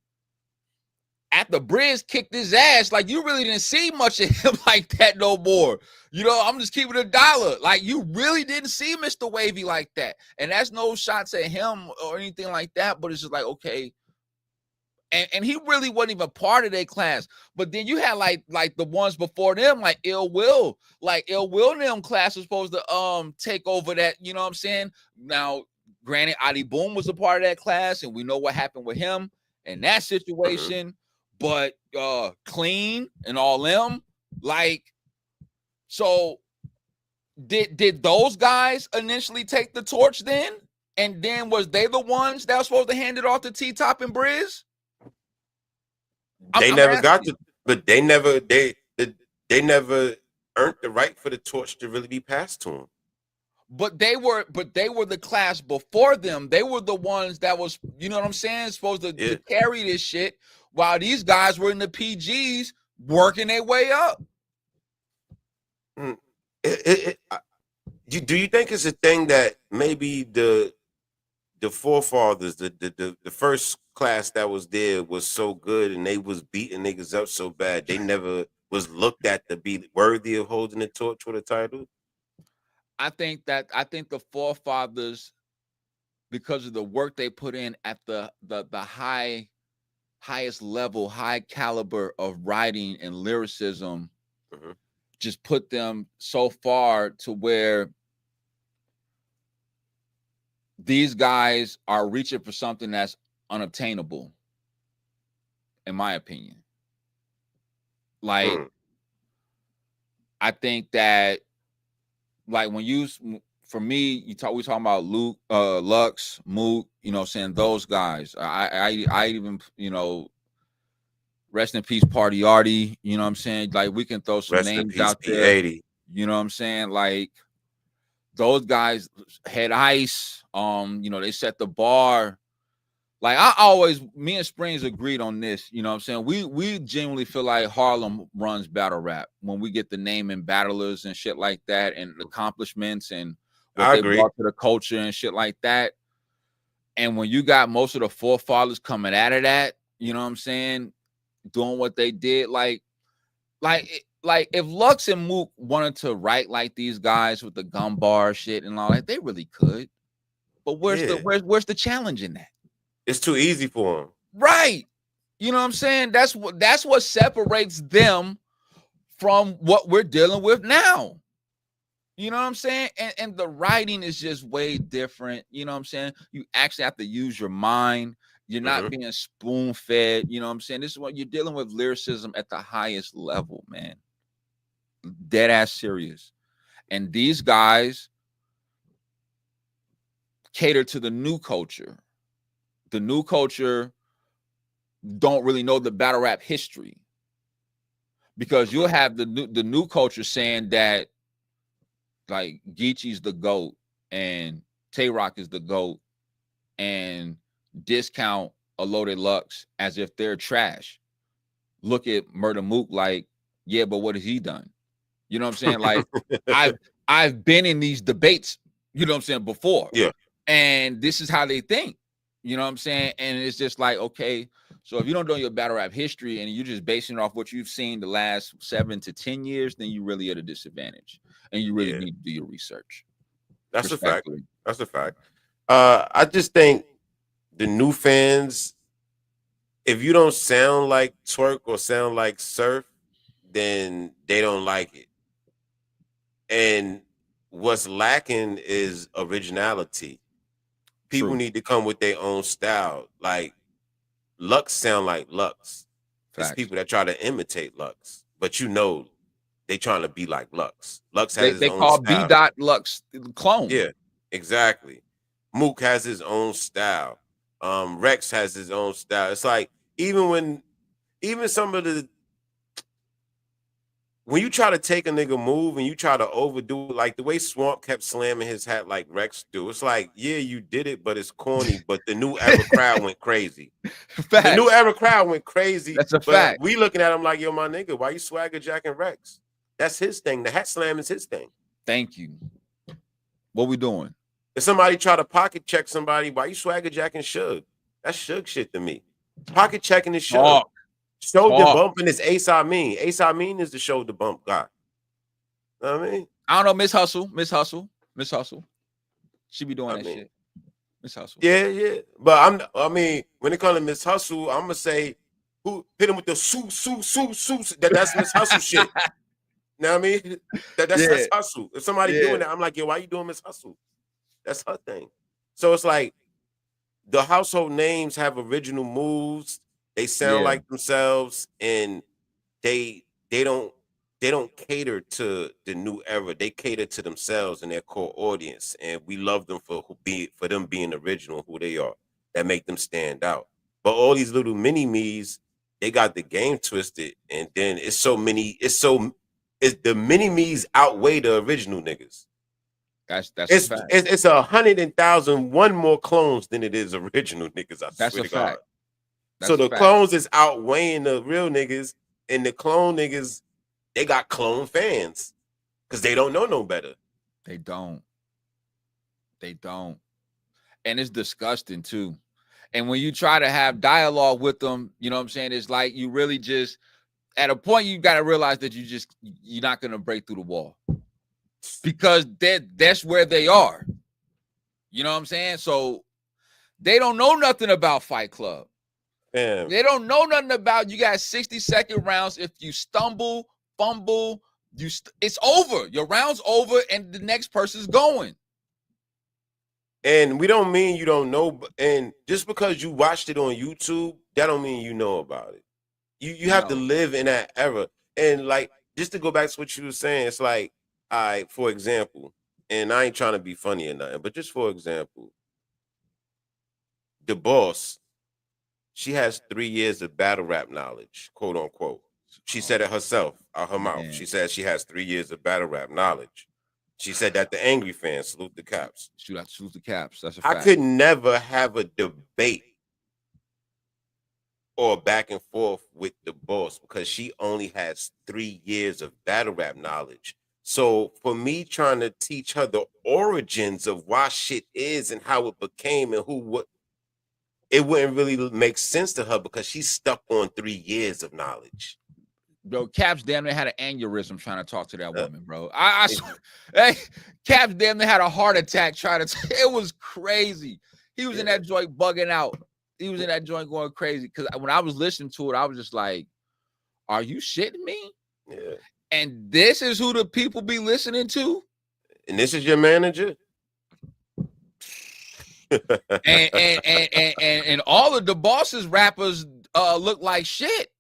at the Briz kicked his ass. Like, you really didn't see much of him like that no more. You know, I'm just keeping $1. Like, you really didn't see Mr. Wavy like that. And that's no shots at him or anything like that, but it's just like, okay. And he really wasn't even part of their class. But then you had like the ones before them, like Ill Will. Like Ill Will and them class was supposed to take over that, you know what I'm saying? Now, granted, Adi Boom was a part of that class, and we know what happened with him in that situation. But Clean and all them, like, so did those guys initially take the torch then? And then was they the ones that were supposed to hand it off to T-Top and Briz? They never got to, but they never earned the right for the torch to really be passed to them. But they were the class before them. They were the ones that was, you know what I'm saying, supposed to carry this shit, while these guys were in the PGs working their way up. Do you think it's a thing that maybe the forefathers, the first class that was there was so good and they was beating niggas up so bad they never was looked at to be worthy of holding the torch for the title? I think the forefathers, because of the work they put in at the highest level, high caliber of writing and lyricism, just put them so far to where these guys are reaching for something that's unobtainable, in my opinion. Like, I think that, like, for me, we talking about Luke, Lux, Mook, you know, saying those guys. I even, you know, rest in peace, Party Artie. You know what I'm saying? Like we can throw some Rest in names peace, out there. P80. You know what I'm saying? Like those guys had ice. You know, they set the bar. Like me and Springz agreed on this. You know what I'm saying? We genuinely feel like Harlem runs battle rap when we get the name and battlers and shit like that and accomplishments and what I they agree. brought to the culture and shit like that. And when you got most of the forefathers coming out of that, you know what I'm saying, doing what they did, like if Lux and Mook wanted to write like these guys with the gum bar shit and all that, they really could. But where's the challenge in that? It's too easy for them. Right. You know what I'm saying? That's what separates them from what we're dealing with now. You know what I'm saying? And the writing is just way different. You know what I'm saying? You actually have to use your mind. You're not being spoon-fed. You know what I'm saying? This is what you're dealing with, lyricism at the highest level, man. Dead ass serious. And these guys cater to the new culture. The new culture don't really know the battle rap history, because you'll have the new culture saying that like Geechee's the GOAT and Tay Rock is the GOAT and discount a Loaded Lux as if they're trash. Look at Murder Mook like, yeah, but what has he done? You know what I'm saying? Like I've been in these debates, you know what I'm saying, before. Yeah. And this is how they think. You know what I'm saying? And it's just like, okay, so if you don't know your battle rap history and you're just basing it off what you've seen the last 7 to 10 years, then you really at a disadvantage. And you really need to do your research. That's a fact. That's a fact. I just think the new fans, if you don't sound like Twerk or sound like Surf, then they don't like it. And what's lacking is originality. People need to come with their own style. Like Lux sound like Lux. There's people that try to imitate Lux, but you know they trying to be like Lux. Lux has his own call style. B. Lux clone. Yeah, exactly. Mook has his own style. Rex has his own style. It's like even some of the, when you try to take a nigga move and you try to overdo it, like the way Swamp kept slamming his hat like Rex do, it's like, yeah, you did it, but it's corny. But the new era crowd went crazy. The new era crowd went crazy. That's a fact. We looking at him like, yo, my nigga, why you swagger jacking Rex? That's his thing. The hat slam is his thing. Thank you. What we doing? If somebody try to pocket check somebody, why you swagger jacking Suge? That's Suge shit to me. Pocket checking is Suge. Shoulder bumping is Ace Amin. Ace Amin is the shoulder bump guy. You know what I mean? I don't know, Miss Hustle. She be doing that shit. Miss Hustle. Yeah. But I mean, when it comes to Miss Hustle, I'm gonna say who hit him with the su. That's Miss Hustle shit. You know what I mean? That's Hustle. If somebody doing that, I'm like, yo, why you doing Miss Hustle? That's her thing. So it's like the household names have original moves. They sound like themselves, and they don't cater to the new era. They cater to themselves and their core audience, and we love them for them being original, who they are. That make them stand out. But all these little mini me's, they got the game twisted, and then the mini me's outweigh the original niggas. It's 100,000 one more clones than it is original niggas. I swear to God. So the clones is outweighing the real niggas, and the clone niggas, they got clone fans because they don't know no better. They don't. And it's disgusting too. And when you try to have dialogue with them, you know what I'm saying? It's like you really just, at a point, you got to realize that you're not going to break through the wall because that's where they are. You know what I'm saying? So they don't know nothing about Fight Club. Damn. They don't know nothing about, you got 60-second rounds. If you stumble, fumble, it's over. Your round's over and the next person's going. And we don't mean you don't know, and just because you watched it on YouTube, that don't mean you know about it. You have to live in that era. And like, just to go back to what you were saying, it's like, for example, and I ain't trying to be funny or nothing, but just for example, the boss, she has 3 years of battle rap knowledge, quote unquote. She said it herself out her mouth. Man. She said she has 3 years of battle rap knowledge. She said that the angry fans salute the caps. Salute the caps. That's a I fact. could never have a debate or back and forth with the boss because she only has 3 years of battle rap knowledge. So for me trying to teach her the origins of why shit is and how it became and what, it wouldn't really make sense to her because she's stuck on 3 years of knowledge. Bro, Caps damn near had an aneurysm trying to talk to that woman, bro. I swear, hey, Caps damn near had a heart attack trying to. It was crazy. He was in that joint bugging out. He was in that joint going crazy because when I was listening to it, I was just like, "Are you shitting me?" Yeah. And this is who the people be listening to. And this is your manager. and all of the bosses rappers look like shit.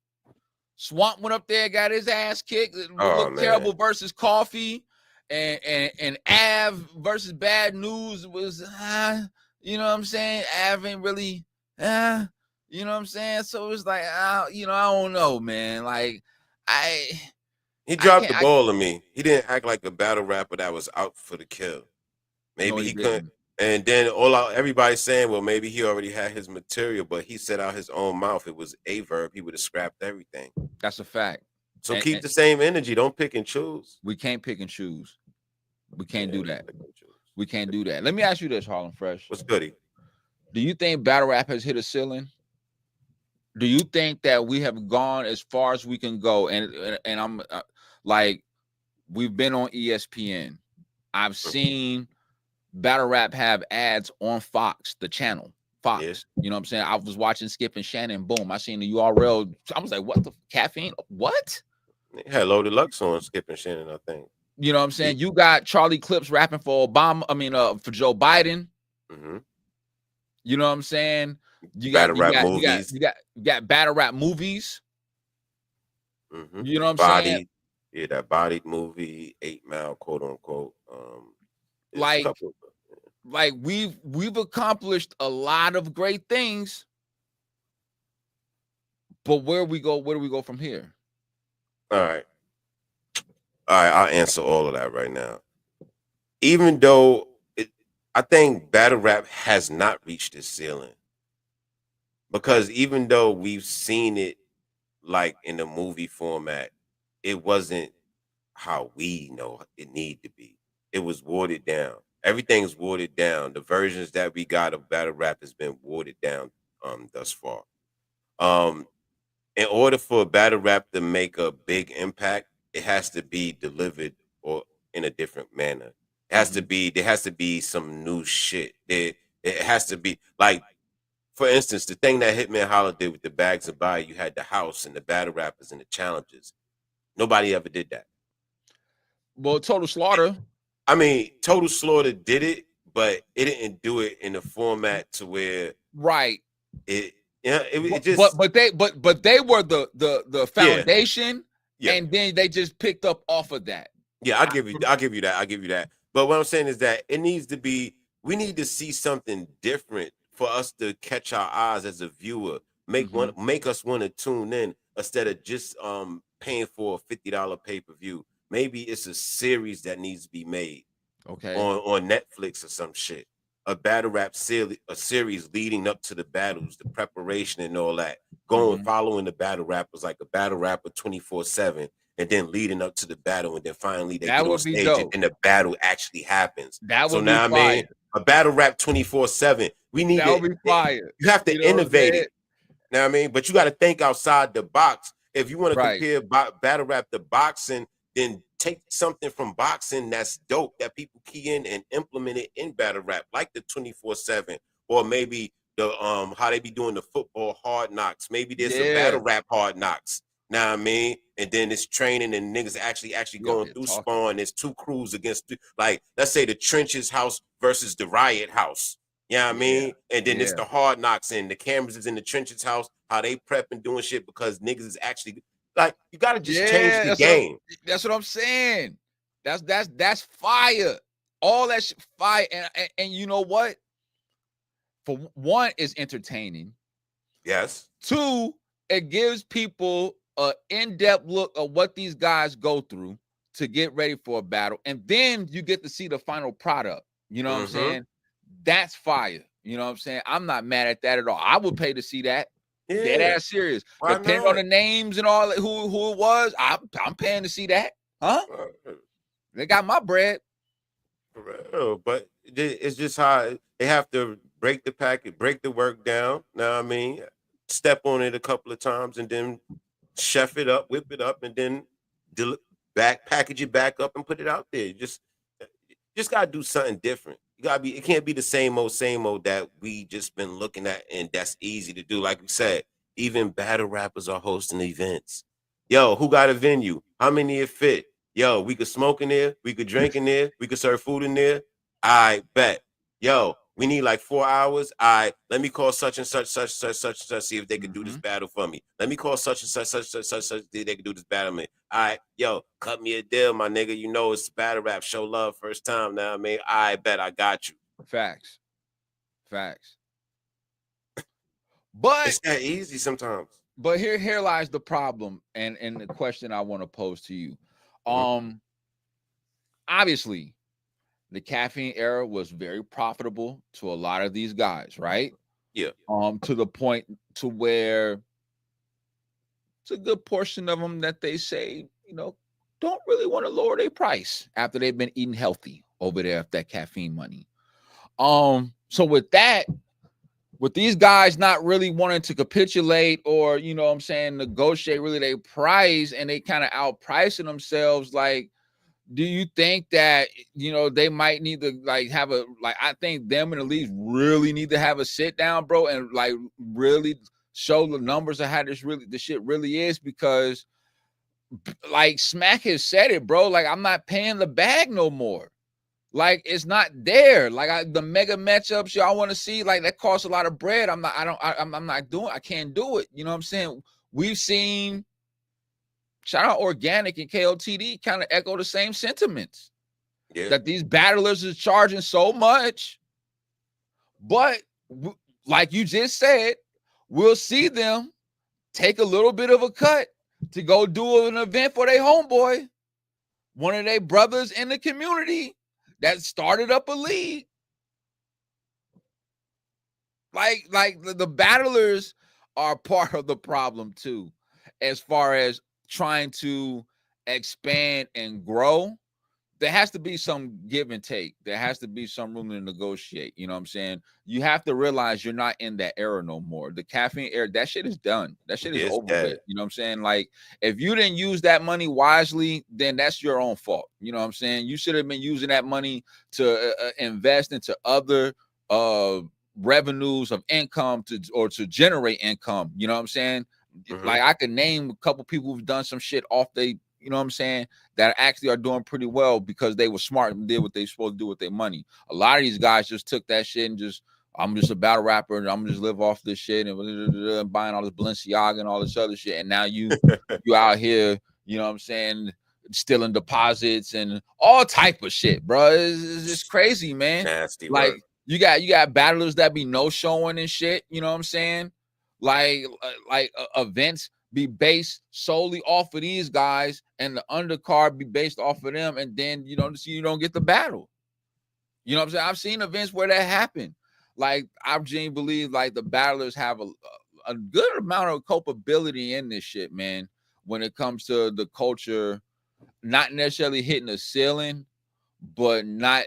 Swamp went up there, got his ass kicked. It looked terrible versus Coffee, and Av versus Bad News was, you know what I'm saying? Av ain't really, you know what I'm saying? So it was like, you know, I don't know, man. Like, he dropped the ball on me. He didn't act like a battle rapper that was out for the kill. Maybe he couldn't. And then everybody's saying, well, maybe he already had his material, but he said out his own mouth it was a verb. He would have scrapped everything. That's a fact. So keep the same energy. Don't pick and choose. We can't pick and choose. We can't do that. We can't do that. Let me ask you this, Harlem Fresh. What's goody? Do you think battle rap has hit a ceiling? Do you think that we have gone as far as we can go? And I'm like, we've been on ESPN. I've seen battle rap have ads on Fox, the channel Fox. Yeah. You know what I'm saying? I was watching Skip and Shannon. Boom, I seen the URL. I was like, what the caffeine? What? It had Loaded Lux on Skip and Shannon, I think. You know what I'm saying? You got Charlie Clips rapping for Obama. I mean, for Joe Biden. Mm-hmm. You know what I'm saying? You got battle rap movies. Mm-hmm. You know what I'm saying? Yeah, that Bodied movie, 8 Mile, quote unquote. Like we've accomplished a lot of great things, but where do we go from here? All right, I'll answer all of that right now. Even though I think battle rap has not reached its ceiling, because even though we've seen it like in the movie format, it wasn't how we know it need to be. It was watered down. Everything's watered down. The versions that we got of battle rap has been watered down thus far. In order for battle rap to make a big impact, it has to be delivered or in a different manner. It has to be, there has to be some new shit. It has to be like, for instance, the thing that Hitman Holla did with the Bags of Buy, you had the house and the battle rappers and the challenges. Nobody ever did that. Well, Total Slaughter. I mean, Total Slaughter did it, but it didn't do it in a format to where it just. But they were the foundation, and then they just picked up off of that. Yeah, I'll give you that. But what I'm saying is that it needs to be. We need to see something different for us to catch our eyes as a viewer. Make us want to tune in instead of just paying for a $50 pay-per-view. Maybe it's a series that needs to be made, on Netflix or some shit. A battle rap series, a series leading up to the battles, the preparation and all that. Following the battle rappers like a battle rapper 24/7, and then leading up to the battle, and then finally they get on stage, and then the battle actually happens. So now, I mean, a battle rap 24/7. We need that would be fire. You have to innovate it. Now, I mean, but you got to think outside the box. If you want to compare battle rap to boxing, then take something from boxing that's dope that people key in and implement it in battle rap, like the 24/7, or maybe the how they be doing the football Hard Knocks. Maybe there's some battle rap Hard Knocks. Now I mean, and then it's training and niggas actually going through Spawn. There's 2 crews against, like, let's say the Trenches house versus the Riot house. You know what I mean? And then it's the Hard Knocks, and the cameras is in the Trenches house, how they prep and doing shit because niggas is actually. Like, you gotta just change the game. That's what I'm saying. That's fire. all that shit fire. And you know what? For one, it's entertaining. Yes. Two, it gives people an in-depth look of what these guys go through to get ready for a battle. And then you get to see the final product. You know what I'm saying? That's fire. You know what I'm saying? I'm not mad at that at all. I would pay to see that. Yeah. Dead ass serious. Why Depending not? on the names and all that, who it was, I'm paying to see that. Huh? They got my bread. For real. But it's just how they have to break the packet, break the work down. Now, I mean, step on it a couple of times and then chef it up, whip it up, and then package it back up and put it out there. Just gotta do something different. You gotta be. It can't be the same old that we just been looking at, and that's easy to do. Like we said, even battle rappers are hosting events. Yo, who got a venue? How many it fit? Yo, we could smoke in there, we could drink in there, we could serve food in there. I bet. Yo, we need like 4 hours. Let me call such and such, see if they can do this battle for me. Let me call such and such, see if they can do this battle for me. All right, yo, cut me a deal, my nigga. You know it's battle rap, show love, first time. Now I mean, I bet I got you. Facts. But it's that easy sometimes. But here lies the problem, and the question I want to pose to you. Obviously, the caffeine era was very profitable to a lot of these guys, right? Yeah. To the point to where it's a good portion of them that they say, you know, don't really want to lower their price after they've been eating healthy over there with that caffeine money. So with that, with these guys not really wanting to capitulate or, you know what I'm saying, negotiate really their price, and they kind of outpricing themselves, like, do you think that, you know, they might need to like have a, like, I think them and the leagues really need to have a sit down, bro, and like really show the numbers of how the shit really is, because like Smack has said it, bro, like, I'm not paying the bag no more. Like, it's not there. Like, the mega matchups y'all want to see, like, that costs a lot of bread. I'm not doing, I can't do it. You know what I'm saying? We've seen, shout out Organic and KOTD, kind of echo the same sentiments. Yeah. That these battlers is charging so much, but like you just said, we'll see them take a little bit of a cut to go do an event for their homeboy, one of their brothers in the community that started up a league. Like the battlers are part of the problem too, as far as trying to expand and grow. There has to be some give and take. There has to be some room to negotiate. You know what I'm saying? You have to realize you're not in that era no more. The caffeine era, that shit is done. That shit is over with. You know what I'm saying? Like, if you didn't use that money wisely, then that's your own fault. You know what I'm saying? You should have been using that money to invest into other revenues of income to generate income. You know what I'm saying? Like, I could name a couple people who've done some shit off they, you know what I'm saying, that actually are doing pretty well because they were smart and did what they supposed to do with their money. A lot of these guys just took that shit and just, I'm just a battle rapper and I'm gonna just live off this shit and buying all this Balenciaga and all this other shit. And now you out here, you know what I'm saying, stealing deposits and all type of shit, bro. It's just crazy, man. Nasty, like work. you got battlers that be no showing and shit. You know what I'm saying? Like events be based solely off of these guys, and the undercard be based off of them, and then you don't get the battle. You know what I'm saying? I've seen events where that happened. Like, I genuinely believe like the battlers have a good amount of culpability in this shit, man. When it comes to the culture, not necessarily hitting a ceiling, but not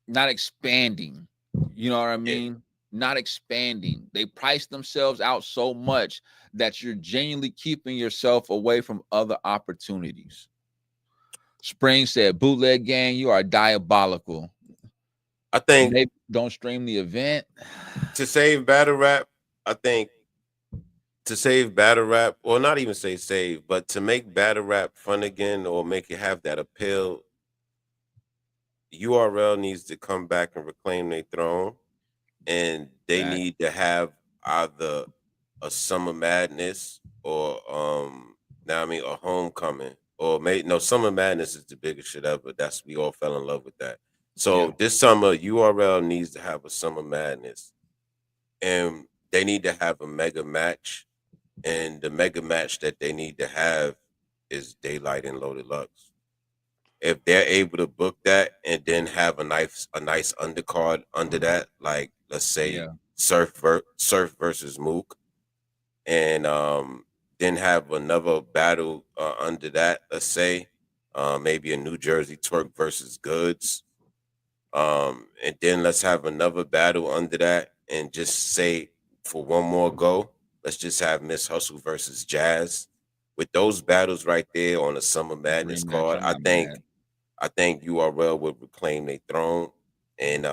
expanding. You know what I mean? Yeah. Not expanding. They price themselves out so much that you're genuinely keeping yourself away from other opportunities. Springz said, "Bootleg gang, you are diabolical." I think they don't stream the event to save battle rap. I think to save battle rap, or not even say save, but to make battle rap fun again, or make it have that appeal, URL needs to come back and reclaim their throne. And they need to have either a Summer Madness or now I mean a Homecoming, or Summer Madness is the biggest shit ever. We all fell in love with that. So this summer, URL needs to have a summer madness, and they need to have a mega match. And the mega match that they need to have is Daylight and Loaded Lux. If they're able to book that and then have a nice undercard under that, like let's say Surf versus Mook, and then have another battle under that, let's say maybe a New Jersey Twerk versus Goods, and then let's have another battle under that, and just say for one more go, let's just have Miss Hustle versus Jazz. With those battles right there on the Summer Madness card, I think URL would reclaim their throne, and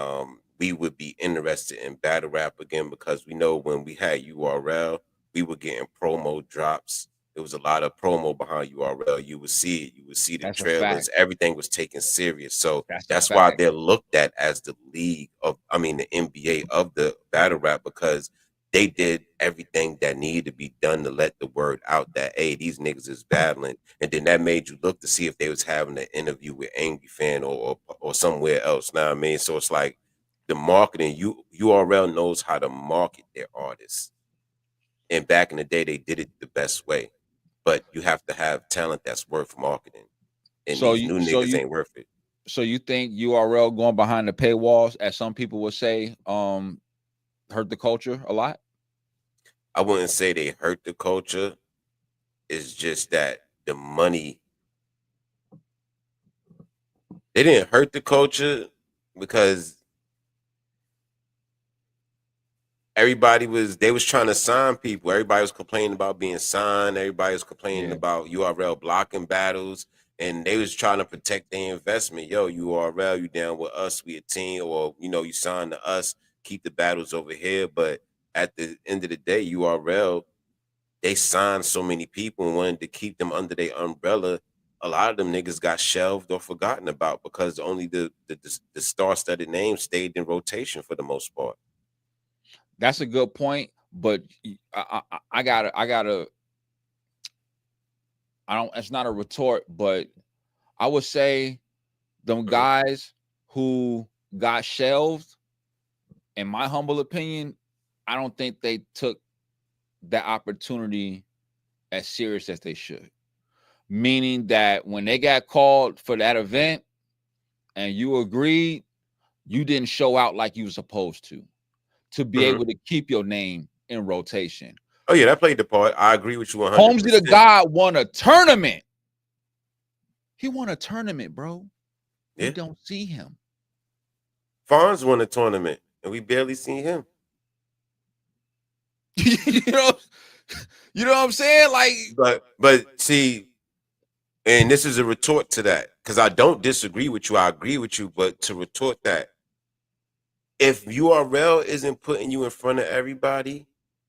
we would be interested in battle rap again, because we know when we had URL, we were getting promo drops. There was a lot of promo behind URL. You would see it. You would see the trailers. Everything was taken serious. So that's why they're looked at as the league of, the NBA of the battle rap, because they did everything that needed to be done to let the word out that, hey, these niggas is battling. And then that made you look to see if they was having an interview with Angry Fan or somewhere else. Know what I mean? So it's like the marketing, URL knows how to market their artists. And back in the day, they did it the best way. But you have to have talent that's worth marketing. And these new niggas ain't worth it. So you think URL going behind the paywalls, as some people would say, hurt the culture a lot? I wouldn't say they hurt the culture. It's just that the money, they didn't hurt the culture because they was trying to sign people. Everybody was complaining about being signed. Everybody was complaining about URL blocking battles, and they was trying to protect their investment. Yo, URL, you down with us, we a team, or you signed to us, keep the battles over here. But at the end of the day, URL, they signed so many people and wanted to keep them under their umbrella. A lot of them niggas got shelved or forgotten about because only the star-studded names stayed in rotation for the most part. That's a good point, but I gotta. It's not a retort, but I would say them guys who got shelved, in my humble opinion, I don't think they took that opportunity as serious as they should. Meaning that when they got called for that event and you agreed, you didn't show out like you were supposed to be able to keep your name in rotation. Oh yeah, that played the part. I agree with you 100%. Holmesy the God won a tournament. He won a tournament, bro. We don't see him. Fonz won a tournament, and we barely seen him. you know what I'm saying? Like, but see, and this is a retort to that, because I don't disagree with you. I agree with you, but to retort that, if URL isn't putting you in front of everybody,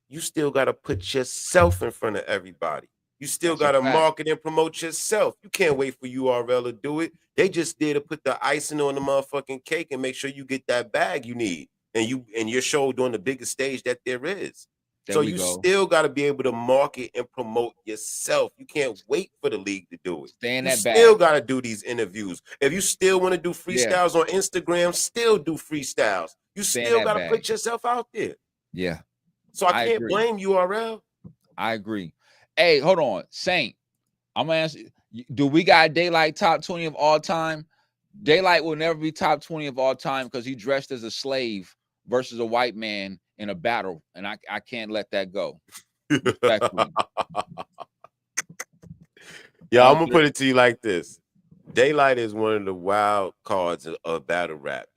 you still got to put yourself in front of everybody. You still got to market and promote yourself. You can't wait for URL to do it. They just there to put the icing on the motherfucking cake and make sure you get that bag you need, and your show on the biggest stage that there is. So you still got to be able to market and promote yourself. You can't wait for the league to do it. You still got to do these interviews. If you still want to do freestyles on Instagram, still do freestyles. You still got to put yourself out there. Yeah. So I can't blame URL. I agree. Hey, hold on. Saint, I'm going to ask you, do we got Daylight top 20 of all time? Daylight will never be top 20 of all time because he dressed as a slave versus a white man in a battle, and I can't let that go. Yeah, I'm gonna put it to you like this. Daylight is one of the wild cards of battle rap.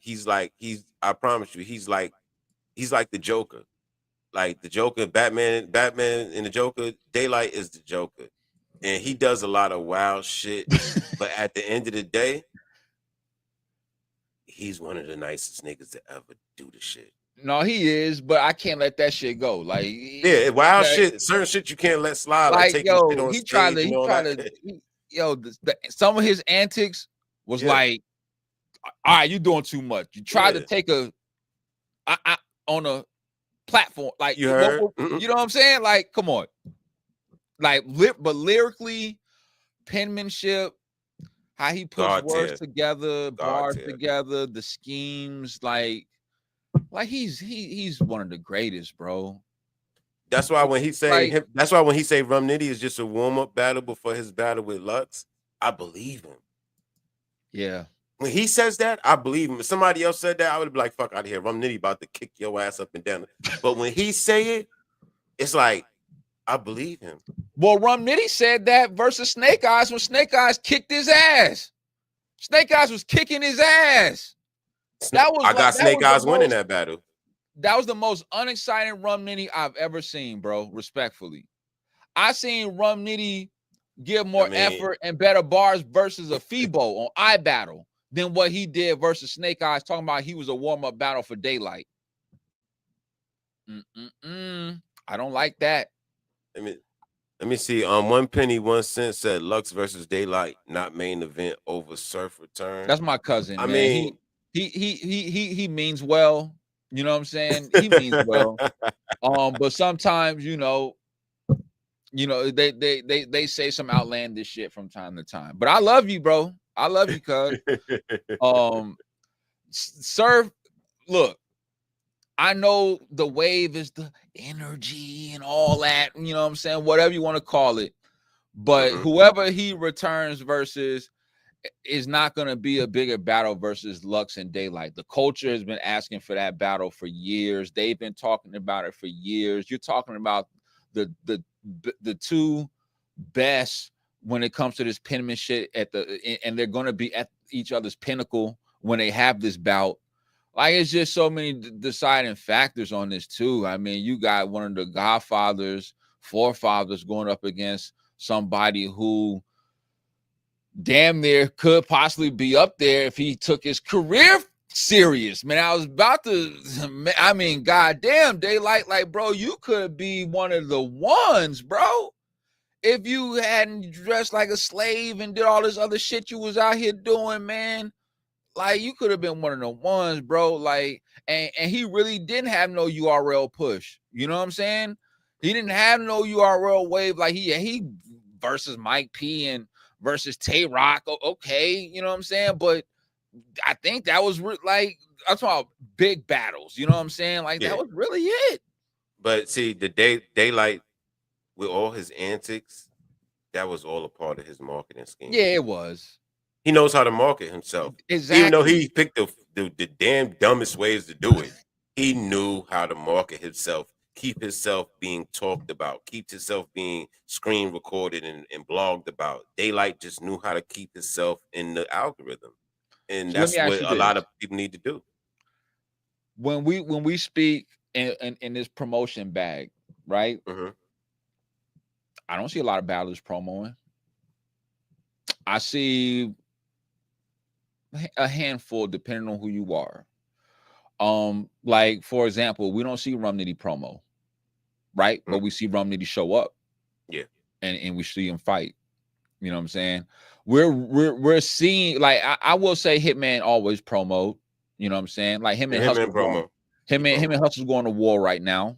I promise you, he's like the Joker. Like the Joker, Batman and the Joker, Daylight is the Joker. And he does a lot of wild shit. But at the end of the day, he's one of the nicest niggas to ever do the shit. No, he is, but I can't let that shit go. Like, wild shit, certain shit you can't let slide. Like taking shit on stage. Some of his antics was like, all right, you're doing too much. You tried to take on a platform, like you heard? You know what I'm saying? Like, come on. Like, but lyrically, penmanship, how he puts God words tier. together, God bars tier. together, the schemes, like he's one of the greatest, bro. That's why when he say Like, him, that's why when he say Rum Nitty is just a warm up battle before his battle with Lux, I believe him. yeah. When he says that, I believe him. If somebody else said that, I would be like, "Fuck out of here, Rum Nitty about to kick your ass up and down." But when he say it, it's like I believe him. Well, Rum Nitty said that versus Snake Eyes when Snake Eyes kicked his ass. Snake Eyes was kicking his ass. That was I like got Snake Eyes winning that battle. that was the most unexciting Rum Nitty I've ever seen, bro. Respectfully, I seen Rum Nitty give more effort and better bars versus a Febo on iBattle than what he did versus Snake Eyes. Talking about he was a warm up battle for Daylight. I don't like that. Let me see. 1 penny 1 cent said Lux versus Daylight, not main event over Surf return. That's my cousin. I man. mean, he means well. You know what I'm saying? He means well. But sometimes, they say some outlandish shit from time to time. But I love you, bro. I love you, cuz. Surf, look, I know the wave is the energy and all that, you know what I'm saying? Whatever you want to call it. But whoever he returns versus is not going to be a bigger battle versus Lux and Daylight. The culture has been asking for that battle for years. They've been talking about it for years. You're talking about the two best when it comes to this penmanship and they're going to be at each other's pinnacle when they have this bout. Like, it's just so many deciding factors on this too. I mean, you got one of the godfathers, forefathers going up against somebody who damn near could possibly be up there if he took his career serious. Man, I was about to, I mean, goddamn, Daylight, like, bro, you could be one of the ones, bro. If you hadn't dressed like a slave and did all this other shit you was out here doing, man, like, you could have been one of the ones, bro. Like, and he really didn't have no URL push. You know what I'm saying? He didn't have no URL wave. Like, he versus Mike P and versus Tay Rock. Okay, you know what I'm saying? But I think that was like, I'm talking about big battles. You know what I'm saying? Like, that was really it. But see, the Daylight with all his antics, that was all a part of his marketing scheme. Yeah, it was. He knows how to market himself. Exactly. Even though he picked the damn dumbest ways to do it, he knew how to market himself, keep himself being talked about, keep himself being screen recorded and blogged about. Daylight just knew how to keep himself in the algorithm. And so that's what a lot of people need to do. When we speak in this promotion bag, right? I don't see a lot of battlers promoing. I see a handful depending on who you are. Like, for example, we don't see Rum Nitty promo, right? But we see Rum Nitty show up. Yeah. And we see him fight. You know what I'm saying? We're seeing, like, I will say Hitman always promote. You know what I'm saying? Like, him and Hustle promo. Him and Hustle's going to war right now.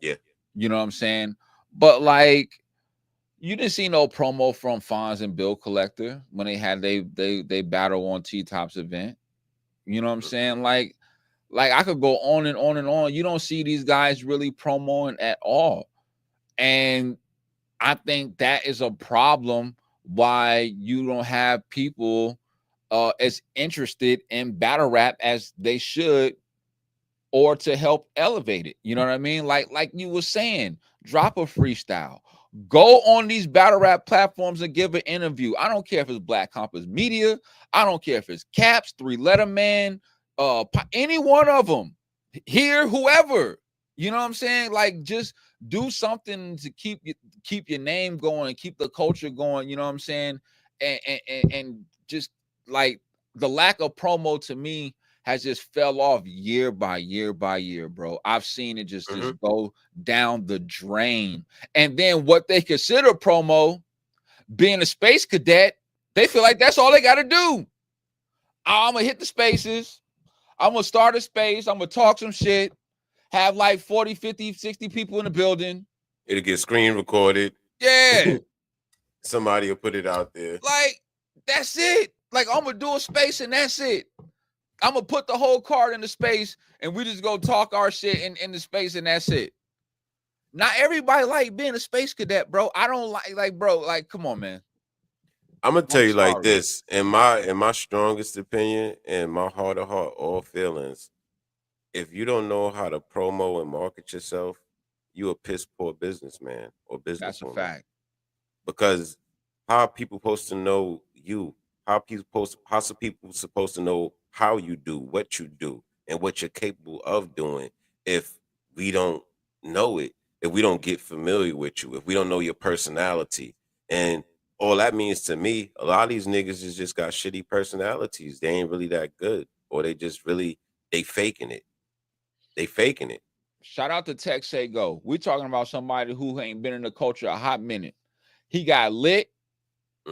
Yeah. You know what I'm saying? But, like, you didn't see no promo from Fonz and Bill Collector when they had they battle on T-Top's event. You know what I'm saying? Like I could go on and on and on. You don't see these guys really promoting at all. And I think that is a problem why you don't have people as interested in battle rap as they should, or to help elevate it. You know what I mean? Like you were saying, drop a freestyle. Go on these battle rap platforms and give an interview. I don't care if it's Black Compass Media. I don't care if it's Caps, 3 Letter Man, any one of them. Here, whoever. You know what I'm saying? Like, just do something to keep your name going, keep the culture going. You know what I'm saying? And just, like, the lack of promo to me has just fell off year by year by year, bro. I've seen it just go down the drain. And then what they consider promo, being a space cadet, they feel like that's all they got to do. I'm going to hit the spaces. I'm going to start a space. I'm going to talk some shit. Have like 40, 50, 60 people in the building. It'll get screen recorded. Yeah. Somebody will put it out there. Like, That's it. Like, I'm gonna do a space and that's it. I'm gonna put the whole card in the space and we just go talk our shit in the space and that's it. Not everybody like being a space cadet, bro. I don't like, bro, like, come on, man. I'm gonna tell I'm you like sorry. this, in my strongest opinion, and my heart of heart, all feelings. If you don't know how to promo and market yourself, you a piss poor businessman or That's a businesswoman. fact. Because how are people supposed to know you? How some people supposed to know how you do, what you do, and what you're capable of doing if we don't know it, if we don't get familiar with you, if we don't know your personality. And all that means to me, a lot of these niggas is just got shitty personalities. They ain't really that good. Or they just really they faking it. They faking it. Shout out to Tech Say Go. We're talking about somebody who ain't been in the culture a hot minute. He got lit.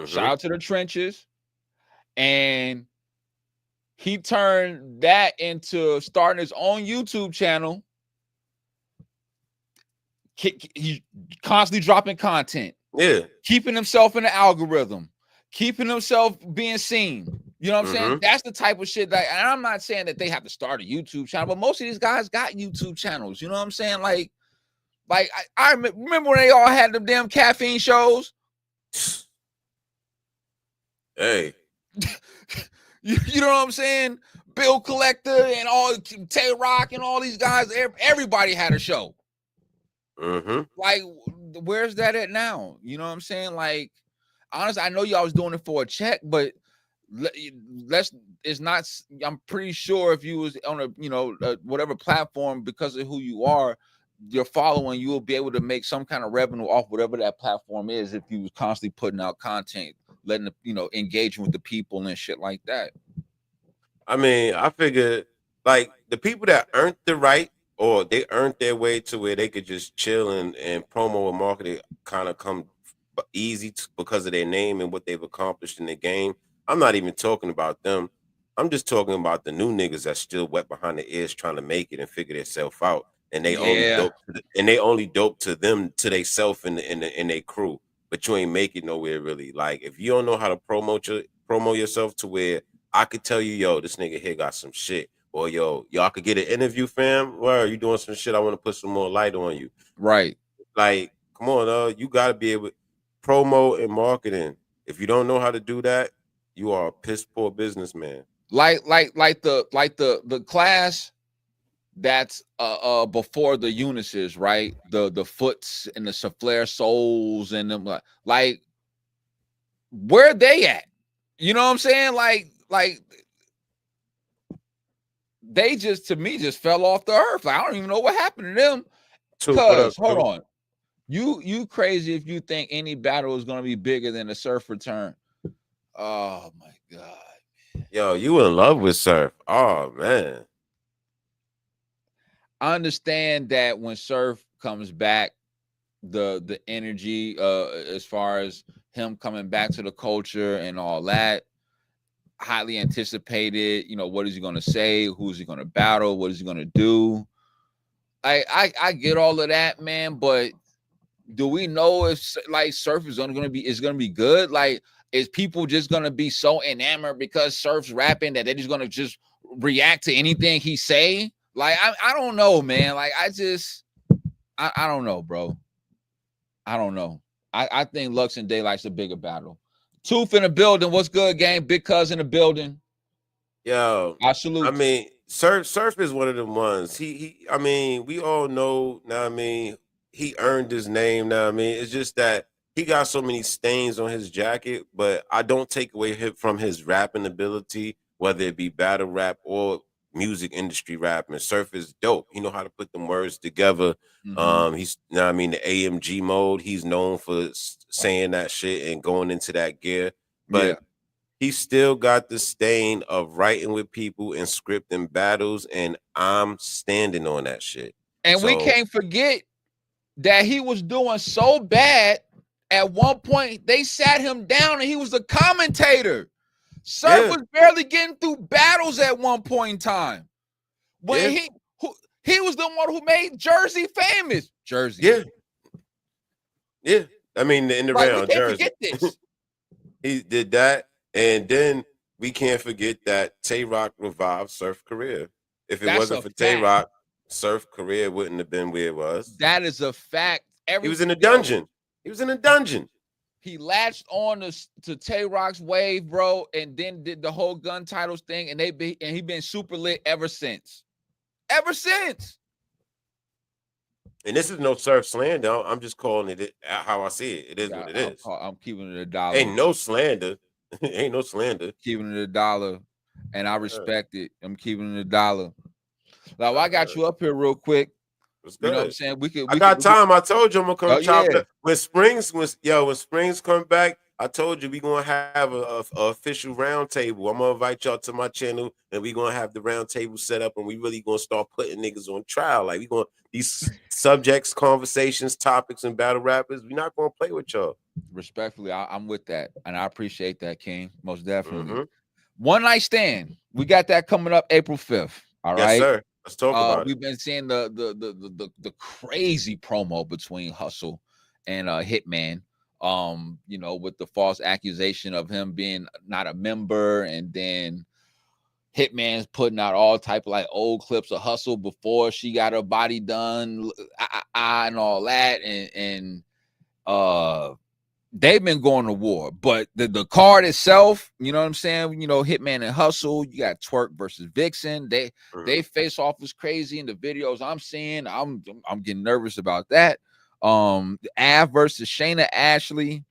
Shout out to the trenches. And he turned that into starting his own YouTube channel. He's constantly dropping content. Yeah. Keeping himself in the algorithm. Keeping himself being seen. You know what I'm saying? That's the type of shit that, and I'm not saying that they have to start a YouTube channel, but most of these guys got YouTube channels. You know what I'm saying? Like I remember when they all had them damn caffeine shows. Hey. You know what I'm saying? Bill Collector and all Tay Rock and all these guys, everybody had a show. Like, where's that at now? You know what I'm saying? Like, honestly, I know y'all was doing it for a check, but it's not. I'm pretty sure if you was on a whatever platform, because of who you are, you're following, you will be able to make some kind of revenue off whatever that platform is if you was constantly putting out content, letting engaging with the people and shit like that. I mean, I figured like the people that earned the right, or they earned their way to where they could just chill and promo and marketing kind of come easy because of their name and what they've accomplished in the game. I'm not even talking about them. I'm just talking about the new niggas that's still wet behind the ears trying to make it and figure themselves out. And they only dope to them, to they self and their crew. But you ain't make it nowhere really. Like, if you don't know how to promo yourself to where I could tell you, yo, this nigga here got some shit. Or yo, y'all could get an interview, fam. Well, you doing some shit? I want to put some more light on you. Right. Like, come on, you gotta be able to promo and marketing. If you don't know how to do that, you are a piss poor businessman. Like the class that's before the Eunices, right? The Foots and the Souffleur Souls and them, like where they at? You know what I'm saying? Like they just, to me, just fell off the earth. Like, I don't even know what happened to them. Because hold on, you crazy if you think any battle is gonna be bigger than the Surf return. Oh my god. Yo, you in love with Surf. Oh man. I understand that when Surf comes back, the energy as far as him coming back to the culture and all that, highly anticipated. What is he gonna say? Who's he gonna battle? What is he gonna do? I get all of that, man, but do we know if like Surf is gonna be good? Like, is people just gonna be so enamored because Surf's rapping that they're just gonna just react to anything he say? Like, I don't know, man. Like, I don't know, bro. I don't know. I think Lux and Daylight's a bigger battle. Tooth in the building. What's good, gang? Big Cuz in the building. Yo, I salute. I mean, Surf is one of the ones. I mean, we all know now. I mean, he earned his name now. I mean, it's just that he got so many stains on his jacket, but I don't take away from his rapping ability, whether it be battle rap or music industry rap. And Surf is dope. He know how to put them words together. He's, I mean, the AMG mode. He's known for saying that shit and going into that gear, but he still got the stain of writing with people and scripting battles, and I'm standing on that shit. And we can't forget that he was doing so bad. At one point, they sat him down and he was a commentator. Surf was barely getting through battles at one point in time. When he was the one who made Jersey famous. Jersey. Yeah. I mean, in the round, we can't Jersey. forget this. He did that. And then we can't forget that Tay Rock revived Surf career. If it That's wasn't a for Tay fact. Rock, Surf career wouldn't have been where it was. That is a fact. He was in a Yo, dungeon. He was in a dungeon. he latched on to Tay Rock's wave, bro, and then did the whole gun titles thing, and he been super lit ever since. Ever since. And this is no Surf slander. I'm just calling it how I see it. It is Yeah, what it is. I'm keeping it a dollar. Ain't no slander. Ain't no slander. Keeping it a dollar, and I respect it. I'm keeping it a dollar. Now I got you up here real quick. It's You know what I'm good. saying? I got time. I told you I'm gonna come Oh chop it yeah. up. When Springz come back, I told you we gonna have a official round table. I'm gonna invite y'all to my channel, and we gonna have the round table set up, and we really gonna start putting niggas on trial. Like we gonna these subjects, conversations, topics, and battle rappers. We not gonna play with y'all. Respectfully, I'm with that, and I appreciate that, King. Most definitely. Mm-hmm. One Night Stand. We got that coming up April 5th. All Yes, right. sir. Let's talk about it. We've been seeing the crazy promo between Hustle and Hitman. You know, with the false accusation of him being not a member, and then Hitman's putting out all type of like old clips of Hustle before she got her body done, and all that, and they've been going to war. But the card itself, you know what I'm saying? You know, Hitman and Hustle, you got Twerk versus Vixen. They face off was crazy in the videos I'm seeing. I'm getting nervous about that. Av versus Shayna Ashley,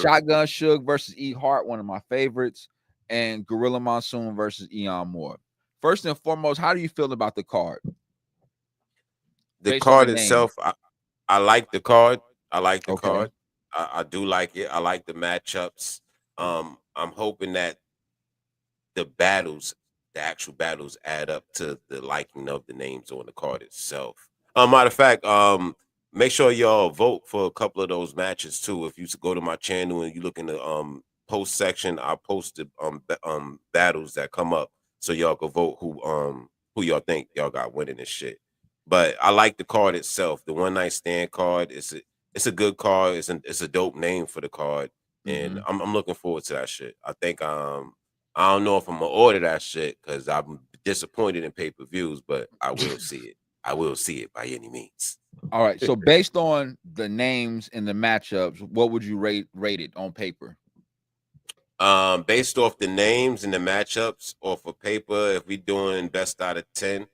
Shotgun Suge versus E Hart, one of my favorites, and Gorilla Monsoon versus Eon Moore. First and foremost, how do you feel about the card? The card itself, I like the card. I like the card. I do like it. I like the matchups. I'm hoping that the battles, the actual battles, add up to the liking of the names on the card itself. Matter of fact, make sure y'all vote for a couple of those matches too. If you go to my channel and you look in the post section, I posted battles that come up, so y'all can vote who y'all think y'all got winning this shit. But I like the card itself. The One Night Stand card. It's a good card. It's a dope name for the card, and I'm looking forward to that shit. I think I don't know if I'm gonna order that shit because I'm disappointed in pay-per-views, but I will see it. I will see it by any means. All right. So based on the names and the matchups, what would you rate it on paper? Based off the names and the matchups, off of paper, if we doing best out of 10,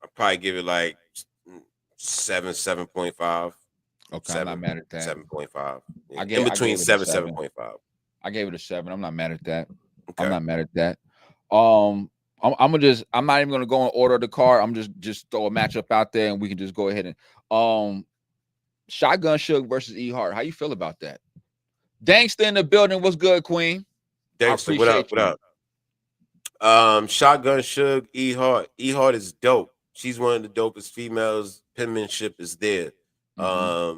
I'll probably give it like 7.5. Okay, 7, I'm not mad at that. 7.5. Yeah. In between 7.5. I gave it a 7. I'm not mad at that. Okay. I'm not mad at that. I'm not even gonna go and order the card. I'm just throw a matchup out there and we can just go ahead and Shotgun Suge versus E Hart. How you feel about that? Dangsta in the building. What's good, Queen? Dangsta, what up? What up? Shotgun Suge, E Hart. E Hart is dope. She's one of the dopest females. Penmanship is there. There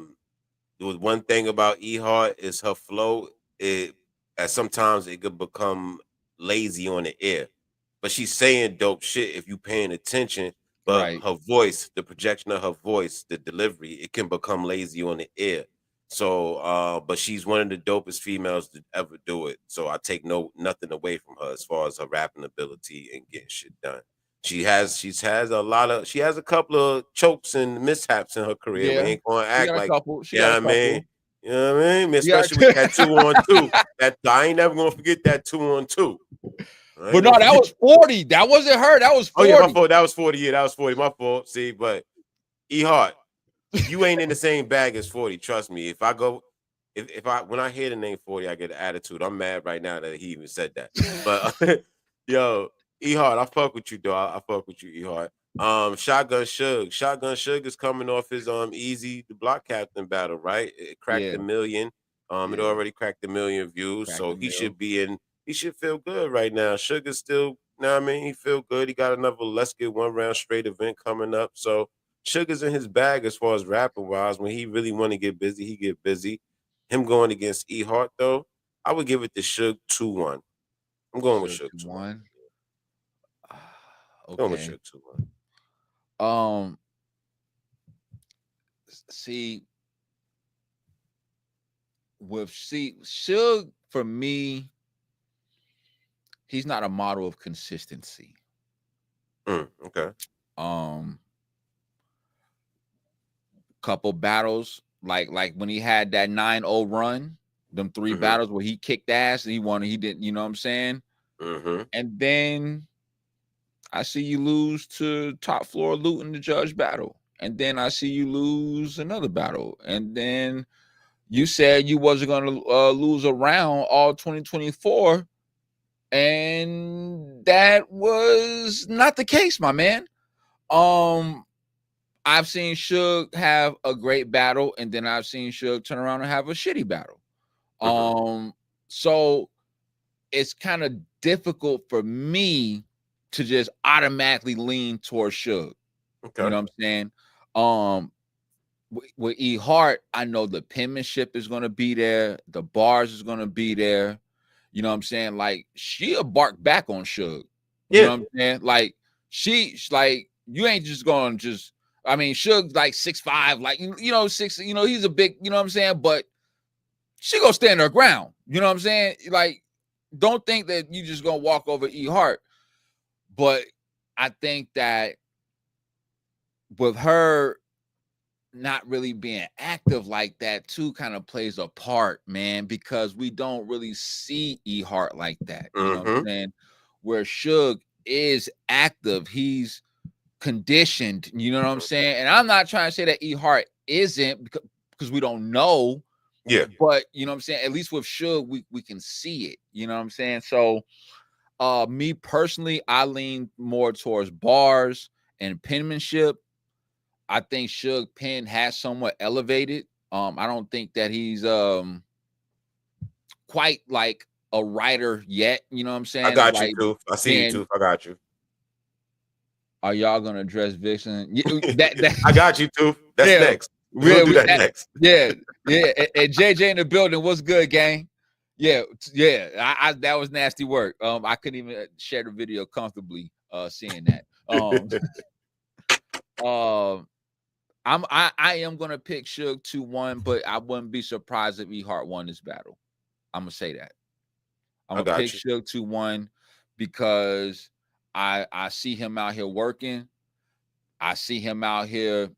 was one thing about E Hart is her flow. Sometimes it could become lazy on the air, but she's saying dope shit if you paying attention. But her voice, the projection of her voice, the delivery, it can become lazy on the air. So, but she's one of the dopest females to ever do it. So I take nothing away from her as far as her rapping ability and getting shit done. She has a couple of chokes and mishaps in her career. Yeah, We ain't gonna act like, you know what I mean? You know what I mean? Especially with that 2-on-2. I ain't never gonna forget that 2-on-2. But no, that was 40. That wasn't her. That was 40. Oh yeah, my fault. That was 40. Yeah, that was 40. My fault. See, but E Hart, you ain't in the same bag as 40. Trust me. If when I hear the name 40, I get an attitude. I'm mad right now that he even said that. But yo, E Hart, I fuck with you, dog. I fuck with you, E Hart. Shotgun Suge. Shotgun Suge is coming off his Easy the Block Captain battle, right? It cracked 1 million. It already cracked 1 million views, so he should be in. He should feel good right now. Sugar's still, you know what I mean? He feel good. He got another Let's Get One Round Straight event coming up. So Sugar's in his bag as far as rapping wise. When he really want to get busy, he get busy. Him going against E Hart though, I would give it to Suge 2-1. I'm going with Suge 2-1. Okay. Going with Suge 2-1. See, with Suge, for me, he's not a model of consistency. Okay. Um, couple battles like when he had that 9-0 run, them 3 battles where he kicked ass and he won, he didn't, you know what I'm saying? And then I see you lose to Top Floor Loot in the judge battle. And then I see you lose another battle. And then you said you wasn't going to lose a round all 2024. And that was not the case, my man. I've seen Suge have a great battle, and then I've seen Suge turn around and have a shitty battle. So it's kind of difficult for me to just automatically lean towards Suge. Okay. You know what I'm saying? With E Hart, I know the penmanship is going to be there, the bars is going to be there. You know what I'm saying? Like, she'll bark back on Suge. You know what I'm saying? Like, she's like, you ain't just going to just, I mean, Suge's like 6'5", like, you know, 6, you know, he's a big, you know what I'm saying? But she gonna stand her ground. You know what I'm saying? Like, don't think that you just gonna walk over E Hart. But I think that with her not really being active like that too kind of plays a part, man, because we don't really see E Hart like that. You know what I'm saying? Where Suge is active, he's conditioned, you know what I'm saying? And I'm not trying to say that E Hart isn't, because we don't know. Yeah. But you know what I'm saying? At least with Suge, we can see it. You know what I'm saying? So me personally, I lean more towards bars and penmanship. I think Suge pen has somewhat elevated. I don't think that he's quite like a writer yet. You know what I'm saying? I got like, you, Tooth. I see you, Tooth. I got you. Are y'all gonna address Vixen? I got you, Tooth. That's next. We'll do that next. Yeah. And JJ in the building. What's good, gang? Yeah. I that was nasty work. I couldn't even share the video comfortably seeing that. I am gonna pick Suge 2-1, but I wouldn't be surprised if E Hart won this battle. I'm gonna say that. I'm gonna pick Suge 2-1 because I see him out here working. I see him out here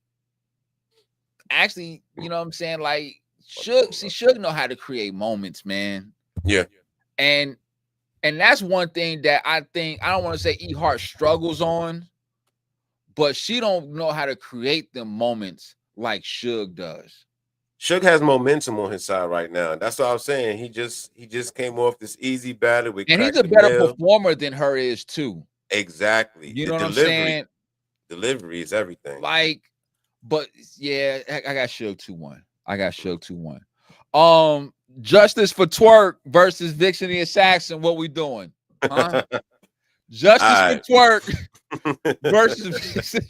actually, you know what I'm saying? Like, Suge know how to create moments, man. Yeah. And that's one thing that I think, I don't want to say E Hart struggles on, but she don't know how to create them moments like Suge does. Suge has momentum on his side right now. That's what I'm saying. He just came off this easy battle with, and he's a better performer than her is too. Exactly. You know what I'm saying? Delivery is everything. Like, but yeah, I got Suge 2-1. I got Suge 2-1. Justice for Twerk versus Vixen the Assassin. What we doing? Huh? Justice for Twerk versus Vixen.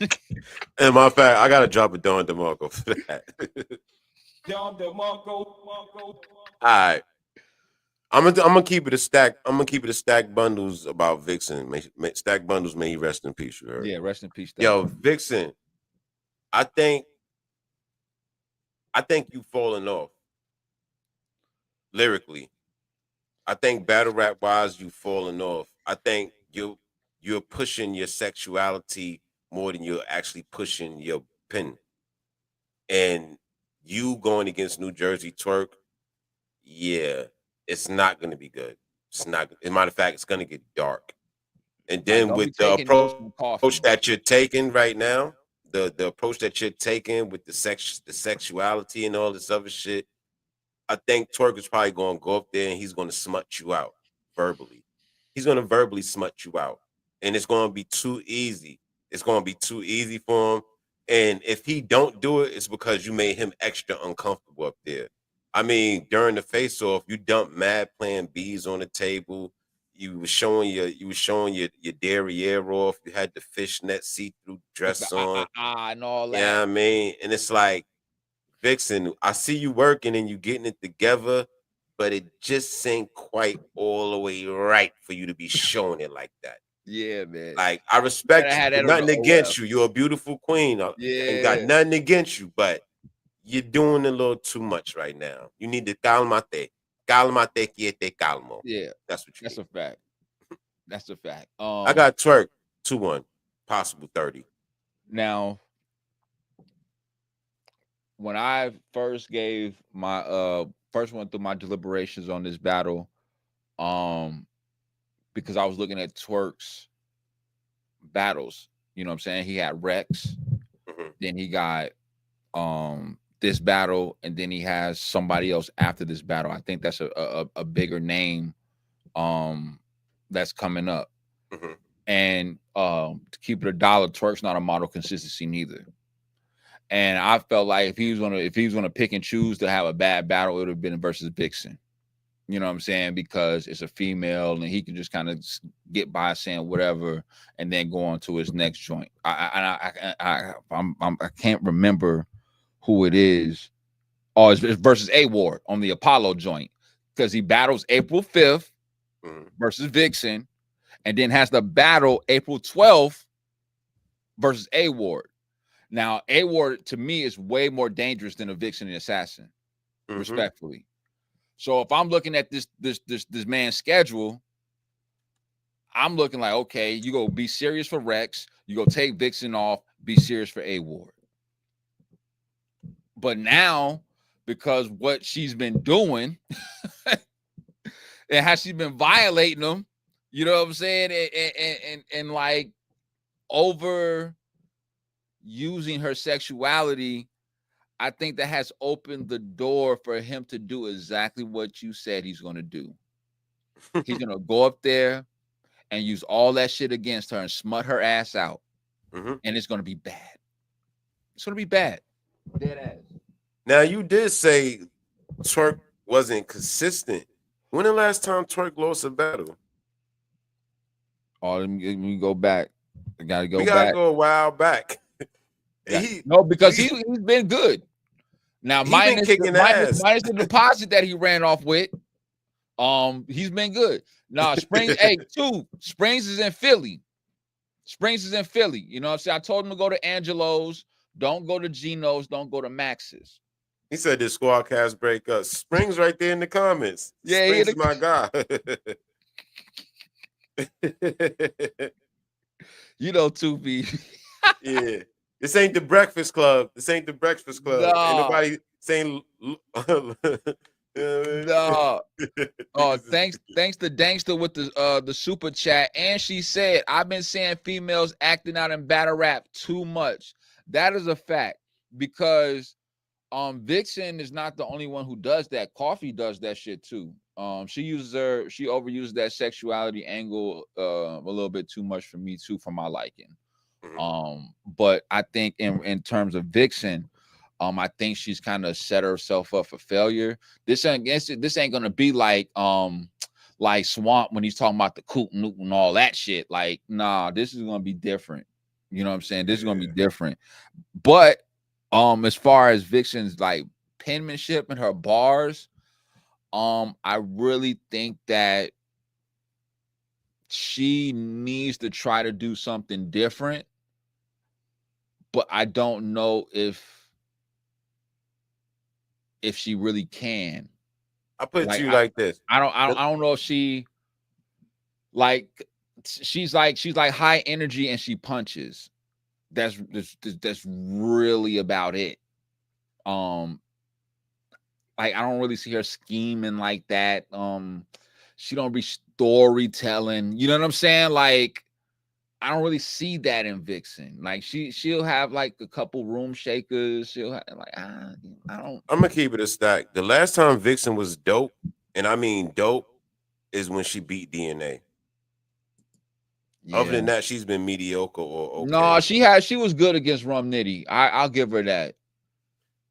And my fact, I gotta drop a Don DeMarco for that. Don DeMarco. All right. I'm gonna keep it a stack. I'm gonna keep it a stack bundles about Vixen. Stack bundles, may he rest in peace. You heard? Yeah, rest in peace. Yo, Vixen. I think you've fallen off lyrically. I think battle rap wise, you've fallen off. I think you're pushing your sexuality more than you're actually pushing your pen. And you going against New Jersey Twerk, yeah, it's not going to be good. It's not. As a matter of fact, it's going to get dark. And then with the approach that you're taking right now, the approach that you're taking with the sexuality and all this other shit, I think Twerk is probably going to go up there and he's going to smut you out verbally. He's going to verbally smut you out, and it's going to be too easy. It's going to be too easy for him. And if he don't do it, it's because you made him extra uncomfortable up there. I mean, during the face-off, you dumped mad Plan Bs on the table. You was showing your derriere off. You had the fishnet see-through dress on, and all that. Yeah, I mean, and it's like, Vixen, I see you working and you getting it together, but it just ain't quite all the way right for you to be showing it like that. Yeah, man. Like, I respect you. Nothing against you. You're a beautiful queen. I ain't got nothing against you, but you're doing a little too much right now. You need to calmate. Calmate, quiete, calmo. Yeah, That's what you that's need. a fact. That's a fact. I got twerk 2-1, possible 30. Now when I first gave my first went through my deliberations on this battle, um, because I was looking at Twerk's battles. You know what I'm saying? He had Rex, then he got this battle, and then he has somebody else after this battle. I think that's a bigger name that's coming up. And to keep it a dollar, Twerk's not a model consistency neither. And I felt like if he was gonna pick and choose to have a bad battle, it would have been versus Vixen. You know what I'm saying? Because it's a female and he can just kind of get by saying whatever and then go on to his next joint. I can't remember who it is. Oh, it's versus A Ward on the Apollo joint because he battles April 5th versus Vixen and then has the battle April 12th versus A Ward. Now, A Ward to me is way more dangerous than a Vixen and Assassin, respectfully. So if I'm looking at this man's schedule, I'm looking like, okay, you go be serious for Rex, you go take Vixen off, be serious for A Ward. But now, because what she's been doing and how she's been violating them, you know what I'm saying, and like over using her sexuality, I think that has opened the door for him to do exactly what you said he's going to do. He's going to go up there and use all that shit against her and smut her ass out. And it's going to be bad. It's going to be bad. Dead ass. Now, you did say Twerk wasn't consistent. When the last time Twerk lost a battle? Oh, let me go back. I got to go back. We got to go a while back. No, because he's been good. Now, minus the deposit that he ran off with, he's been good. Now, Springz, Springz is in Philly. Springz is in Philly. You know what I'm saying? I told him to go to Angelo's. Don't go to Geno's. Don't go to Max's. He said this Squadkast break up. Springz right there in the comments. Yeah, Springz is my guy. You know, 2B. Yeah. This ain't the Breakfast Club. This ain't the Breakfast Club. No. Ain't nobody saying no. Oh, thanks to Dankster with the super chat. And she said, I've been saying females acting out in battle rap too much. That is a fact because Vixen is not the only one who does that. Coffee does that shit too. She overuses that sexuality angle a little bit too much for me too, for my liking. But I think in terms of Vixen, I think she's kind of set herself up for failure. This ain't gonna be like Swamp when he's talking about the coot and and all that shit. Like, nah, this is gonna be different. You know what I'm saying? This is gonna be different. But as far as Vixen's like penmanship and her bars, I really think that she needs to try to do something different. But I don't know if she really can. I put it to you like this. I don't know if she she's like high energy and she punches. That's really about it. Like I don't really see her scheming like that. She don't be storytelling. You know what I'm saying? Like I don't really see that in Vixen. Like she'll have like a couple room shakers. She'll have like I don't. I'm gonna keep it a stack. The last time Vixen was dope, and I mean dope, is when she beat DNA. Yeah. Other than that, she's been mediocre or okay. No, she was good against Rum Nitty. I'll give her that.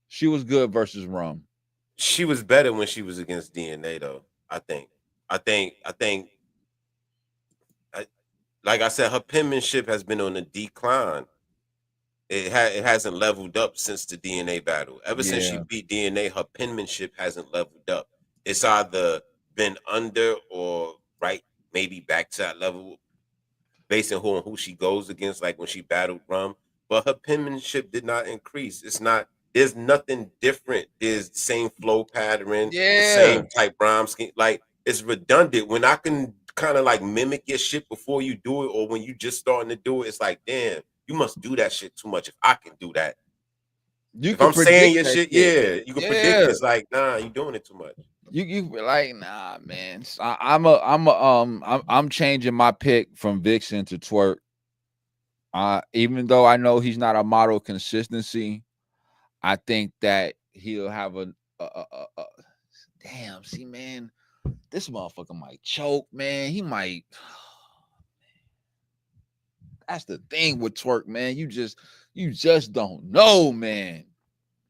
She was good versus Rum. She was better when she was against DNA, though. I think. Like I said, her penmanship has been on a decline. It hasn't leveled up since the DNA battle. Ever since she beat DNA, her penmanship hasn't leveled up. It's either been under or right, maybe back to that level, based on who she goes against, like when she battled Rum. But her penmanship did not increase. It's not There's nothing different. There's the same flow pattern, the Yeah. same type rhyme scheme. Like it's redundant. When I can kind of like mimic your shit before you do it, or when you just starting to do it, it's like, damn, you must do that shit too much. If I can do that, You if could I'm saying predict your that shit, shit. yeah, you can predict Yeah. it. It's like, nah, you doing it too much. You like, nah, man. I'm changing my pick from Vixen to Twerk. Even though I know he's not a model of consistency, I think that he'll have a damn. See, man, this motherfucker might choke, man. He might. That's the thing with Twerk, man. You just don't know, man.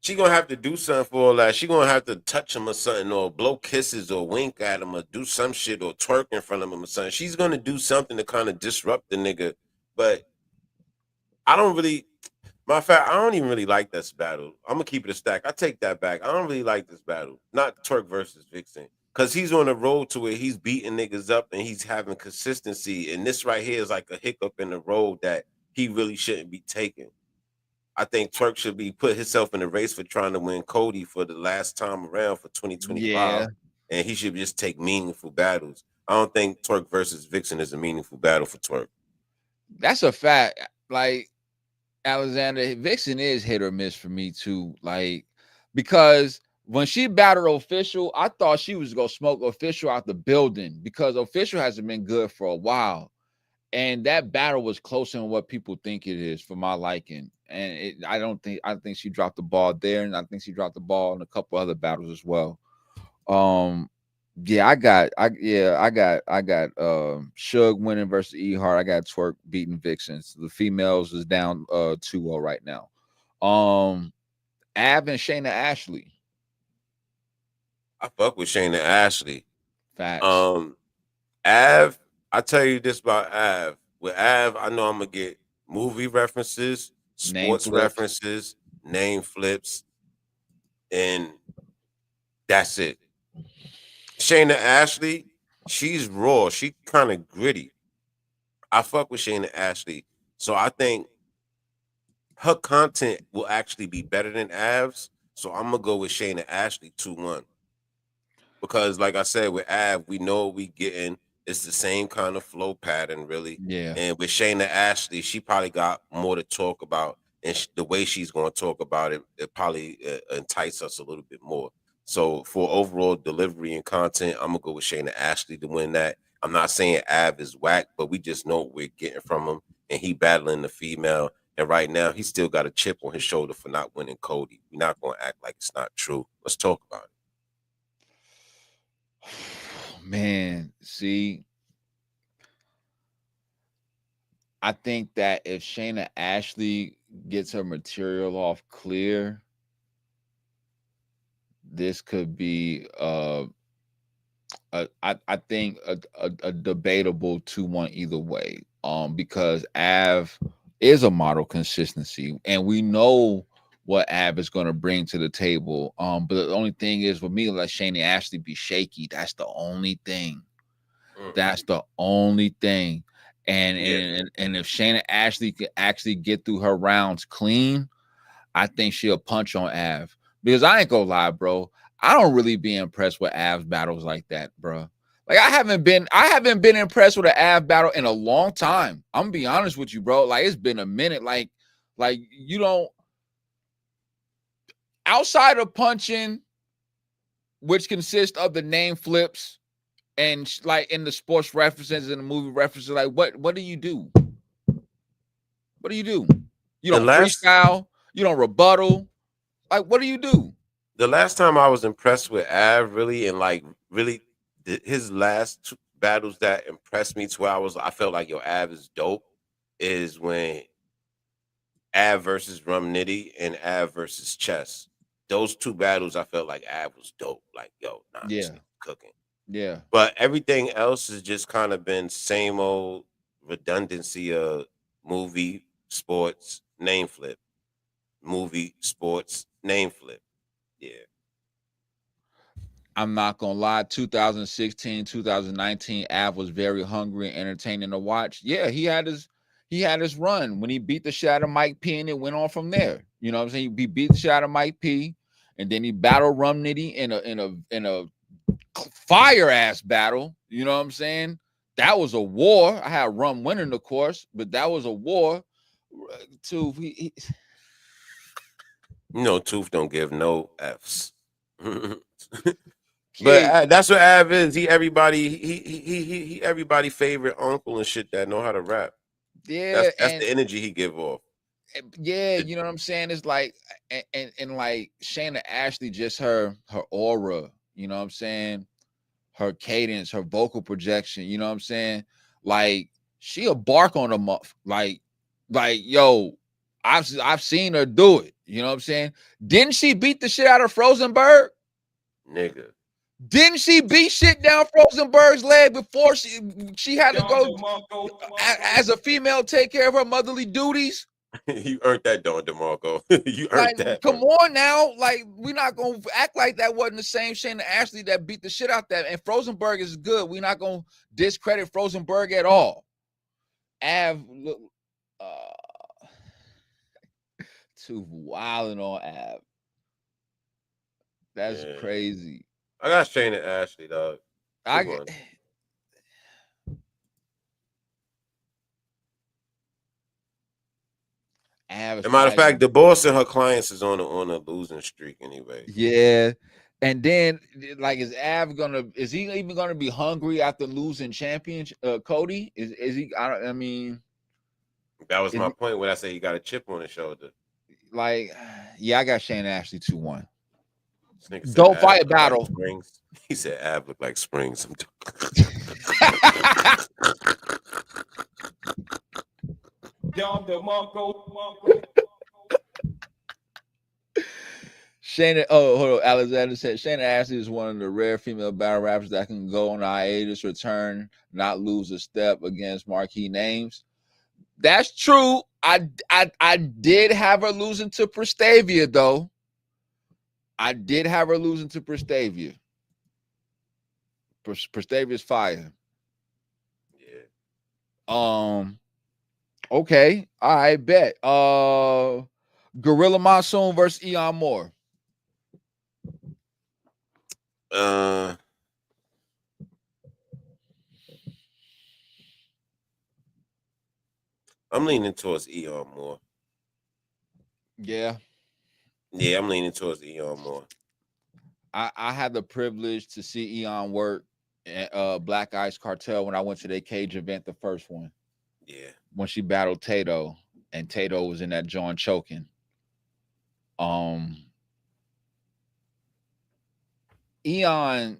She gonna have to do something for all that. She gonna have to touch him or something, or blow kisses, or wink at him, or do some shit, or twerk in front of him or something. She's gonna do something to kind of disrupt the nigga. But I don't really. Matter of fact, I don't even really like this battle. I'm gonna keep it a stack. I take that back. I don't really like this battle. Not Twerk versus Vixen. Cause he's on the road to it. He's beating niggas up and he's having consistency. And this right here is like a hiccup in the road that he really shouldn't be taking. I think Twerk should be put himself in the race for trying to win Cody for the last time around for 2025. Yeah, And he should just take meaningful battles. I don't think Twerk versus Vixen is a meaningful battle for Twerk. that's a fact. Like Alexander Vixen is hit or miss for me too. Like because when she battled Official, I thought she was gonna smoke Official out the building because Official hasn't been good for a while. And that battle was closer than what people think it is for my liking. And I think she dropped the ball there, and I think she dropped the ball in a couple other battles as well. Um, yeah, I got Suge winning versus E Hart. I got Twerk beating Vixens. The females is down 2-0 right now. Av and Shayna Ashley. I fuck with Shayna Ashley. Facts. Av, I tell you this about Av. With Av, I know I'm gonna get movie references, Name sports flips. references, name flips, and that's it. Shayna Ashley, she's raw. She kind of gritty. I fuck with Shayna Ashley. So I think her content will actually be better than Av's. So I'm gonna go with Shayna Ashley 2-1. Because like I said, with Av, we know what we getting. It's the same kind of flow pattern, really. Yeah. And with Shayna Ashley, she probably got more to talk about, and the way she's going to talk about it, it probably entice us a little bit more. So for overall delivery and content, I'm gonna go with Shayna Ashley to win that. I'm not saying Av is whack, but we just know what we're getting from him, and he battling the female. And right now, he still got a chip on his shoulder for not winning Cody. We're not going to act like it's not true. Let's talk about it. Man, see, I think that if Shayna Ashley gets her material off clear, this could be I think a debatable 2-1 either way. Because Av is a model consistency, and we know what Av is going to bring to the table. But the only thing is with me, let Shayna Ashley be shaky. That's the only thing. That's the only thing. And if Shayna Ashley could actually get through her rounds clean, I think she'll punch on Av. Because I ain't gonna lie, bro. I don't really be impressed with Av's battles like that, bro. Like I haven't been impressed with an Av battle in a long time. I'm gonna be honest with you, bro. Like it's been a minute. Like you don't outside of punching, which consists of the name flips and like in the sports references and the movie references, like what do you do? What do you do? You don't freestyle, you don't rebuttal. Like, what do you do? The last time I was impressed with Av, really, and like really, his last two battles that impressed me to where I felt like yo, Av is dope, is when Av versus Rum Nitty and Av versus Chess. Those two battles, I felt like Av was dope. Like, yo, nah, this nigga cooking. Yeah. But everything else has just kind of been same old redundancy of movie, sports, name flip. Movie, sports, name flip. Yeah. I'm not gonna lie, 2016, 2019, Av was very hungry and entertaining to watch. Yeah, he had his run when he beat the shit out of Mike P and it went on from there. You know what I'm saying? He beat the shit out of Mike P, and then he battled Rum Nitty in a fire ass battle. You know what I'm saying? That was a war. I had Rum winning, of course, but that was a war. Tooth, You know, Tooth don't give no F's. kid, But that's what Av is. He everybody favorite uncle and shit that know how to rap. yeah, That's and the energy he give off. yeah, you know what I'm saying? It's like, and like Shayna Ashley, just her aura. You know what I'm saying? Her cadence, her vocal projection. You know what I'm saying? Like she'll bark on a muff. Like yo, I've seen her do it. You know what I'm saying? Didn't she beat the shit out of Frozenberg? Nigga. Didn't she beat shit down Frozenberg's leg before she had to go as a female take care of her motherly duties? You earned that, Don DeMarco. You earned Like, that. come Bro. on now. Like, we're not gonna act like that wasn't the same Shayna Ashley that beat the shit out that. And Frozenberg is good. We're not gonna discredit Frozenberg at all. Look, too wilding on Av. That's crazy. I got Shayna Ashley, dog. As a matter of fact, the boss and her clients is on a losing streak anyway. Yeah. And then, like, is he even gonna be hungry after losing championship? Cody is he? I mean, that was my point when I say he got a chip on his shoulder. Like, yeah, I got Shayna Ashley 2-1. Don't fight battle. Like Springz. He said Av look like Springz. Shayna, hold on. Alexander said Shayna Ashley is one of the rare female battle rappers that can go on hiatus, return, not lose a step against marquee names. That's true. I did have her losing to Prestavia, though. I did have her losing to Prestavia. Prestavia's fire. Yeah. Okay. All right, bet. Gorilla Monsoon versus Eon Moore. I'm leaning towards Eon more. Yeah. Yeah, I'm leaning towards Eon more. I had the privilege to see Eon work at Black Ice Cartel when I went to their cage event, the first one. Yeah. When she battled Tato, and Tato was in that joint choking. Eon,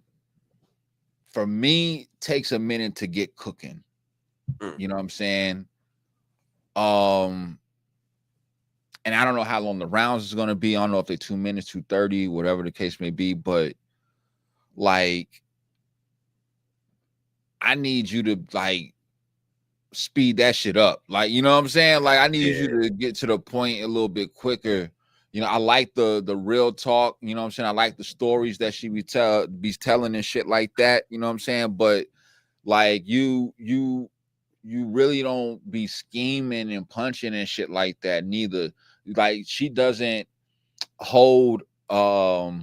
for me, takes a minute to get cooking. You know what I'm saying? And I don't know how long the rounds is gonna be. I don't know if they're 2 minutes, 2:30, whatever the case may be, but like I need you to like speed that shit up. Like, you know what I'm saying? Like I need you to get to the point a little bit quicker. You know, I like the real talk, you know what I'm saying? I like the stories that she be telling and shit like that, you know what I'm saying? But like you really don't be scheming and punching and shit like that neither. Like she doesn't hold like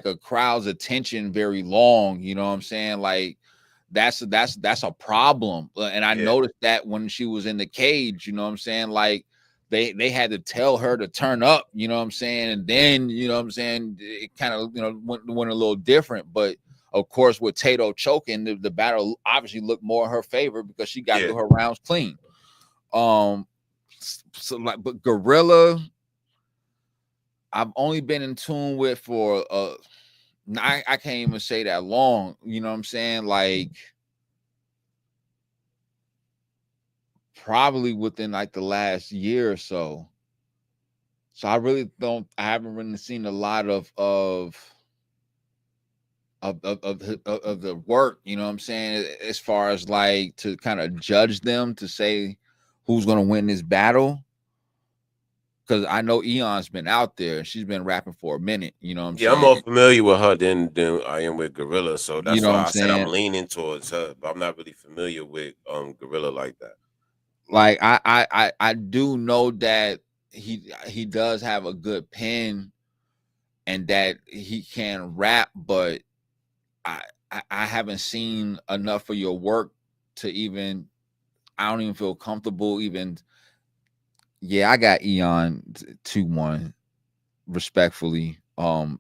a crowd's attention very long, you know what I'm saying? Like that's a problem. And I noticed that when she was in the cage, you know what I'm saying? Like they had to tell her to turn up, you know what I'm saying? And then, you know what I'm saying, it kind of, you know, went a little different. But of course, with Tato choking, the battle obviously looked more in her favor because she got through her rounds clean. So like, but Gorilla, I've only been in tune with for I can't even say that long, you know what I'm saying? Like probably within like the last year or so. So I haven't really seen a lot of the work, you know what I'm saying, as far as like to kind of judge them to say who's gonna win this battle. Because I know Eon's been out there and she's been rapping for a minute, you know what I'm saying? I'm more familiar with her than I am with Gorilla, so that's why I said I'm leaning towards her, but I'm not really familiar with Gorilla like that. Like I do know that he does have a good pen and that he can rap, but I haven't seen enough of your work to even. I don't even feel comfortable even. Yeah, I got Eon 2-1 respectfully.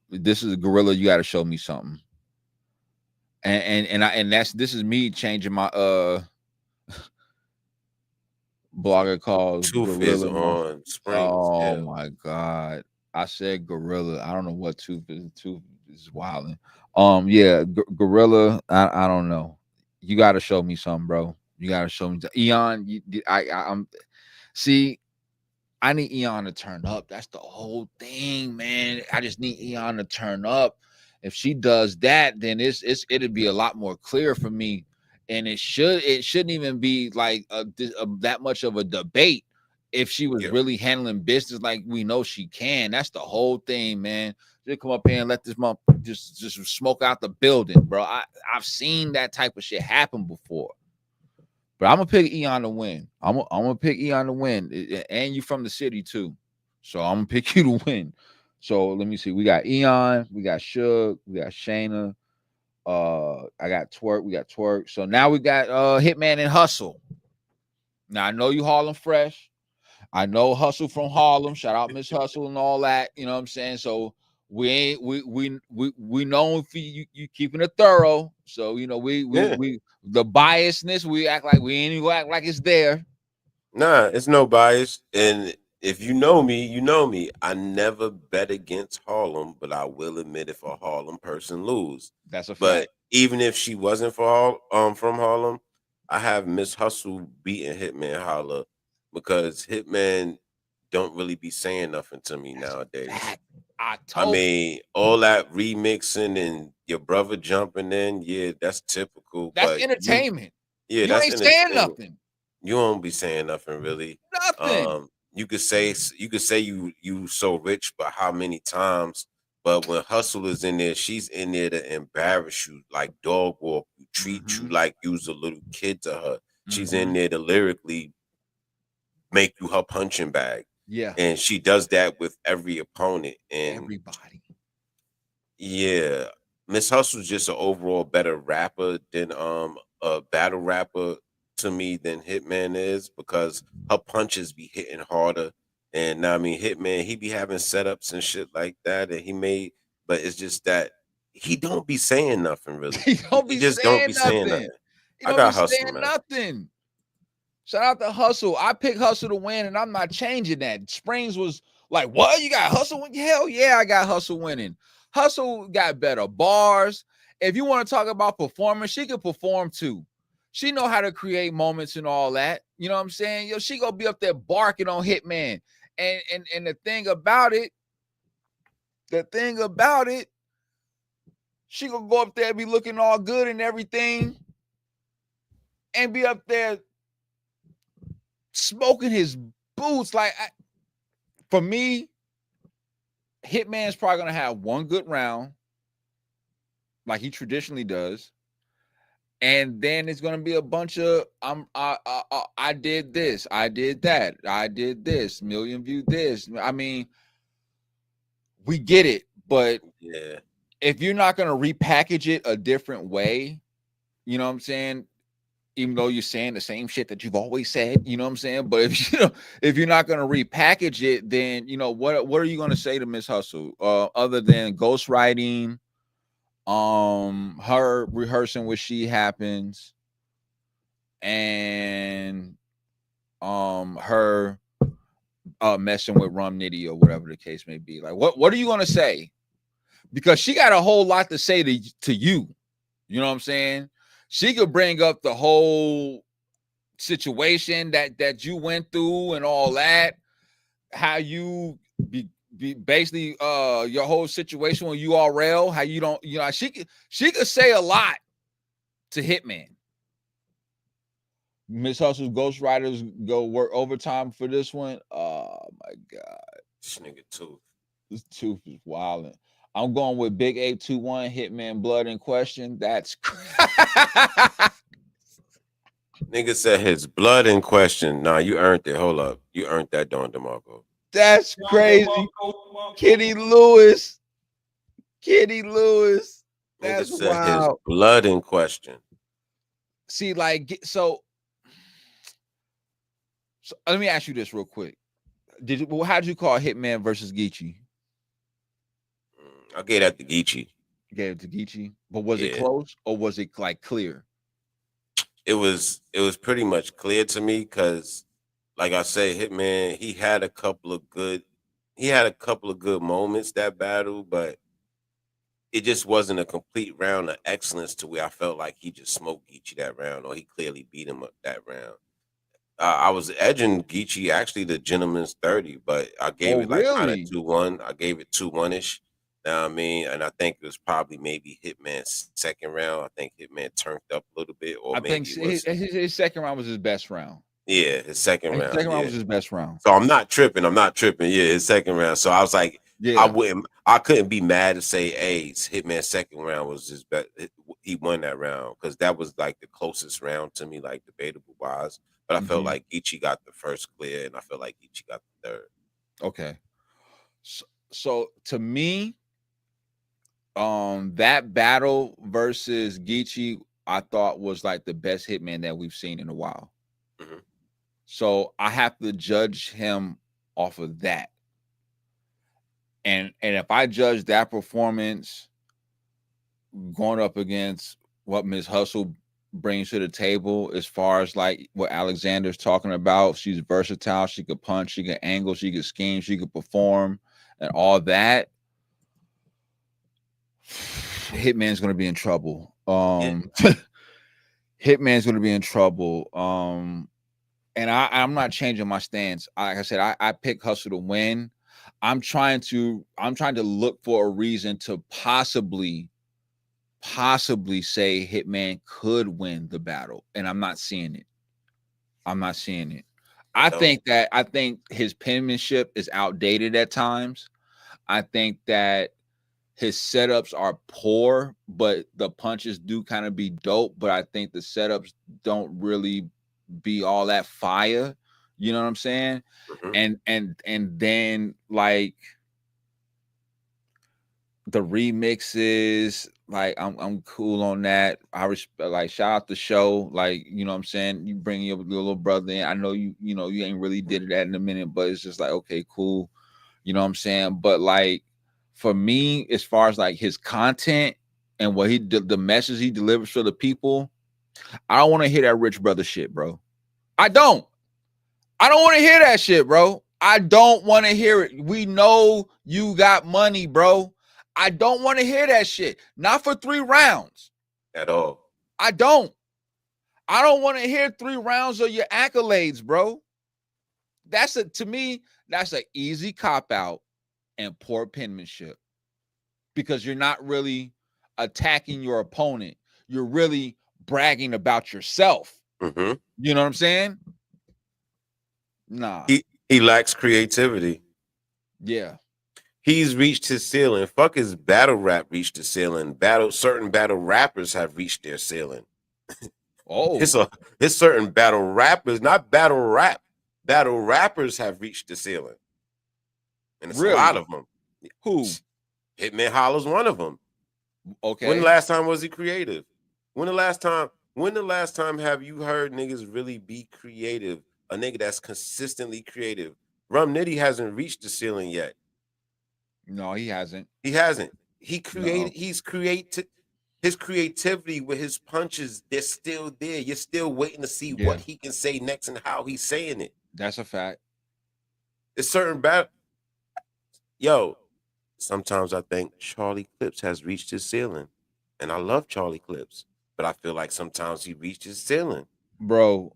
This is a gorilla. You got to show me something. And this is me changing my blogger calls Tooth is gorilla. on Springz. Oh Yeah. my god, I said gorilla. I don't know what Tooth is. Tooth is wilding. Yeah, gorilla. I don't know. You got to show me something, bro. You got to show me Eon. I'm see. I need Eon to turn up. That's the whole thing, man. I just need Eon to turn up. If she does that, then it'd be a lot more clear for me. And it shouldn't even be like that much of a debate if she was really handling business like we know she can. That's the whole thing, man. Just come up here and let this mom just smoke out the building, bro. I've seen that type of shit happen before. But I'm gonna pick Eon to win. I'm gonna pick Eon to win, and you from the city too, so I'm gonna pick you to win. So let me see. We got Eon, we got Suge, we got Shayna. I got Twerk. We got Twerk. So now we got Hitman and Hustle. Now I know you Harlem fresh. I know Hustle from Harlem. Shout out Miss Hustle and all that. You know what I'm saying? So we known for you keeping it thorough. So you know we the biasness, we act like we ain't even act like it's there. Nah, it's no bias. And if you know me, you know me. I never bet against Harlem, but I will admit if a Harlem person lose. That's a fact. But even if she wasn't from Harlem, I have Miss Hustle beating Hitman Holla because Hitman don't really be saying nothing to me nowadays. I mean, all that remixing and your brother jumping in, yeah, that's typical. That's but entertainment. You ain't saying nothing. You won't be saying nothing really. Nothing. You could say you so rich, but how many times? But when Hustle is in there, she's in there to embarrass you, like dog walk you, treat you like you was a little kid to her. She's in there to lyrically make you her punching bag. Yeah. And she does that with every opponent. And everybody. Yeah. Miss Hustle's just an overall better rapper than a battle rapper to me than Hitman is because her punches be hitting harder. And I mean Hitman, he be having setups and shit like that. And but it's just that he don't be saying nothing really. He don't be saying nothing. I got Hustle, man. Nothing. Shout out to Hustle. I picked Hustle to win, and I'm not changing that. Springz was like, what? You got Hustle winning? Hell yeah, I got Hustle winning. Hustle got better bars. If you want to talk about performance, she can perform too. She know how to create moments and all that. You know what I'm saying? Yo, she gonna be up there barking on Hitman. And the thing about it, she gonna go up there and be looking all good and everything, and be up there smoking his boots. Like, for me, Hitman's probably gonna have one good round, like he traditionally does, and then it's gonna be a bunch of I did this, I did that, I did this, million view this. I mean, we get it, but yeah, if you're not gonna repackage it a different way, you know what I'm saying? Even though you're saying the same shit that you've always said, you know what I'm saying? But if you're not going to repackage it, then what are you going to say to Miss Hustle? Other than ghostwriting, her rehearsing what she happens, and her messing with Rum Nitty or whatever the case may be. Like, what are you going to say? Because she got a whole lot to say to you. You know what I'm saying? She could bring up the whole situation that you went through and all that, how you be basically your whole situation with URL, how you don't, she could say a lot to Hitman. Miss Hustle's ghostwriters go work overtime for this one. Oh my god, this nigga Tooth. This Tooth is wilding. I'm going with Big 821 Hitman Blood in question. That's nigga said his blood in question. Nah, you earned it. Hold up. You earned that, Don DeMarco. That's crazy. Kenny Lewis. Kenny Lewis. Nigga That's said his wild. blood in question. See, like, so let me ask you this real quick. How did you call Hitman versus Geechee? I gave that to Geechee. You gave it to Geechee, but was it Yeah. close or was it like clear? It was pretty much clear to me because, like I say, Hitman, he had a couple of good moments that battle, but it just wasn't a complete round of excellence to where I felt like he just smoked Geechee that round, or he clearly beat him up that round. I was edging Geechee actually the gentleman's 30, but I gave it like kind of Really? 2-1. I gave it 2-1-ish. Know what I mean? And I think it was probably maybe Hitman's second round. I think Hitman turned up a little bit, or I maybe think it was his second round was his best round. yeah, his second His round. second round Yeah. was his best round. So I'm not tripping. Yeah, his second round. So I was like, Yeah. I couldn't be mad to say, hey, Hitman's second round was his best. He won that round because that was like the closest round to me, like debatable wise. But I felt like Geechee got the first clear, and I felt like Geechee got the third. Okay. So to me, that battle versus Geechee, I thought was like the best Hitman that we've seen in a while. Mhm. So I have to judge him off of that. And if I judge that performance going up against what Ms. Hustle brings to the table, as far as like what Alexander's talking about, she's versatile, she could punch, she could angle, she could scheme, she could perform, and all that. Hitman's gonna be in trouble. Hitman's gonna be in trouble. And I'm not changing my stance. Like I said, I pick Hustle to win. I'm trying to look for a reason to possibly say Hitman could win the battle, and I'm not seeing it. I think his penmanship is outdated at times. I think that his setups are poor, but the punches do kind of be dope. But I think the setups don't really be all that fire. You know what I'm saying? Mhm. And then like the remixes, like I'm cool on that. I respect, like, shout out the show, like, you know what I'm saying, you bring your little brother in. I know you ain't really did that in a minute, but it's just like, okay, cool, you know what I'm saying. But like for me, as far as like his content and what the message he delivers for the people, I don't want to hear that rich brother shit, bro. I don't want to hear that shit, bro. I don't want to hear it. We know you got money, bro. I don't want to hear that shit. Not for 3 rounds. At all. I don't want to hear 3 rounds of your accolades, bro. To me, that's an easy cop out and poor penmanship. Because you're not really attacking your opponent. You're really bragging about yourself. Mm-hmm. You know what I'm saying? Nah. He lacks creativity. Yeah. He's reached his ceiling. Fuck his battle rap reached the ceiling. Certain battle rappers have reached their ceiling. Oh. It's certain battle rappers, not battle rap. Battle rappers have reached the ceiling. And it's really? A lot of them. Who? Hitman Hollow's one of them. Okay. When the last time was he creative? When the last time have you heard niggas really be creative? A nigga that's consistently creative. Rum Nitty hasn't reached the ceiling yet. No, he hasn't. He hasn't. He No. created. He's created. His creativity with his punches, they're still there. You're still waiting to see what he can say next and how he's saying it. That's a fact. It's certain bad. Yo, sometimes I think Charlie Clips has reached his ceiling, and I love Charlie Clips, but I feel like sometimes he reached his ceiling. Bro,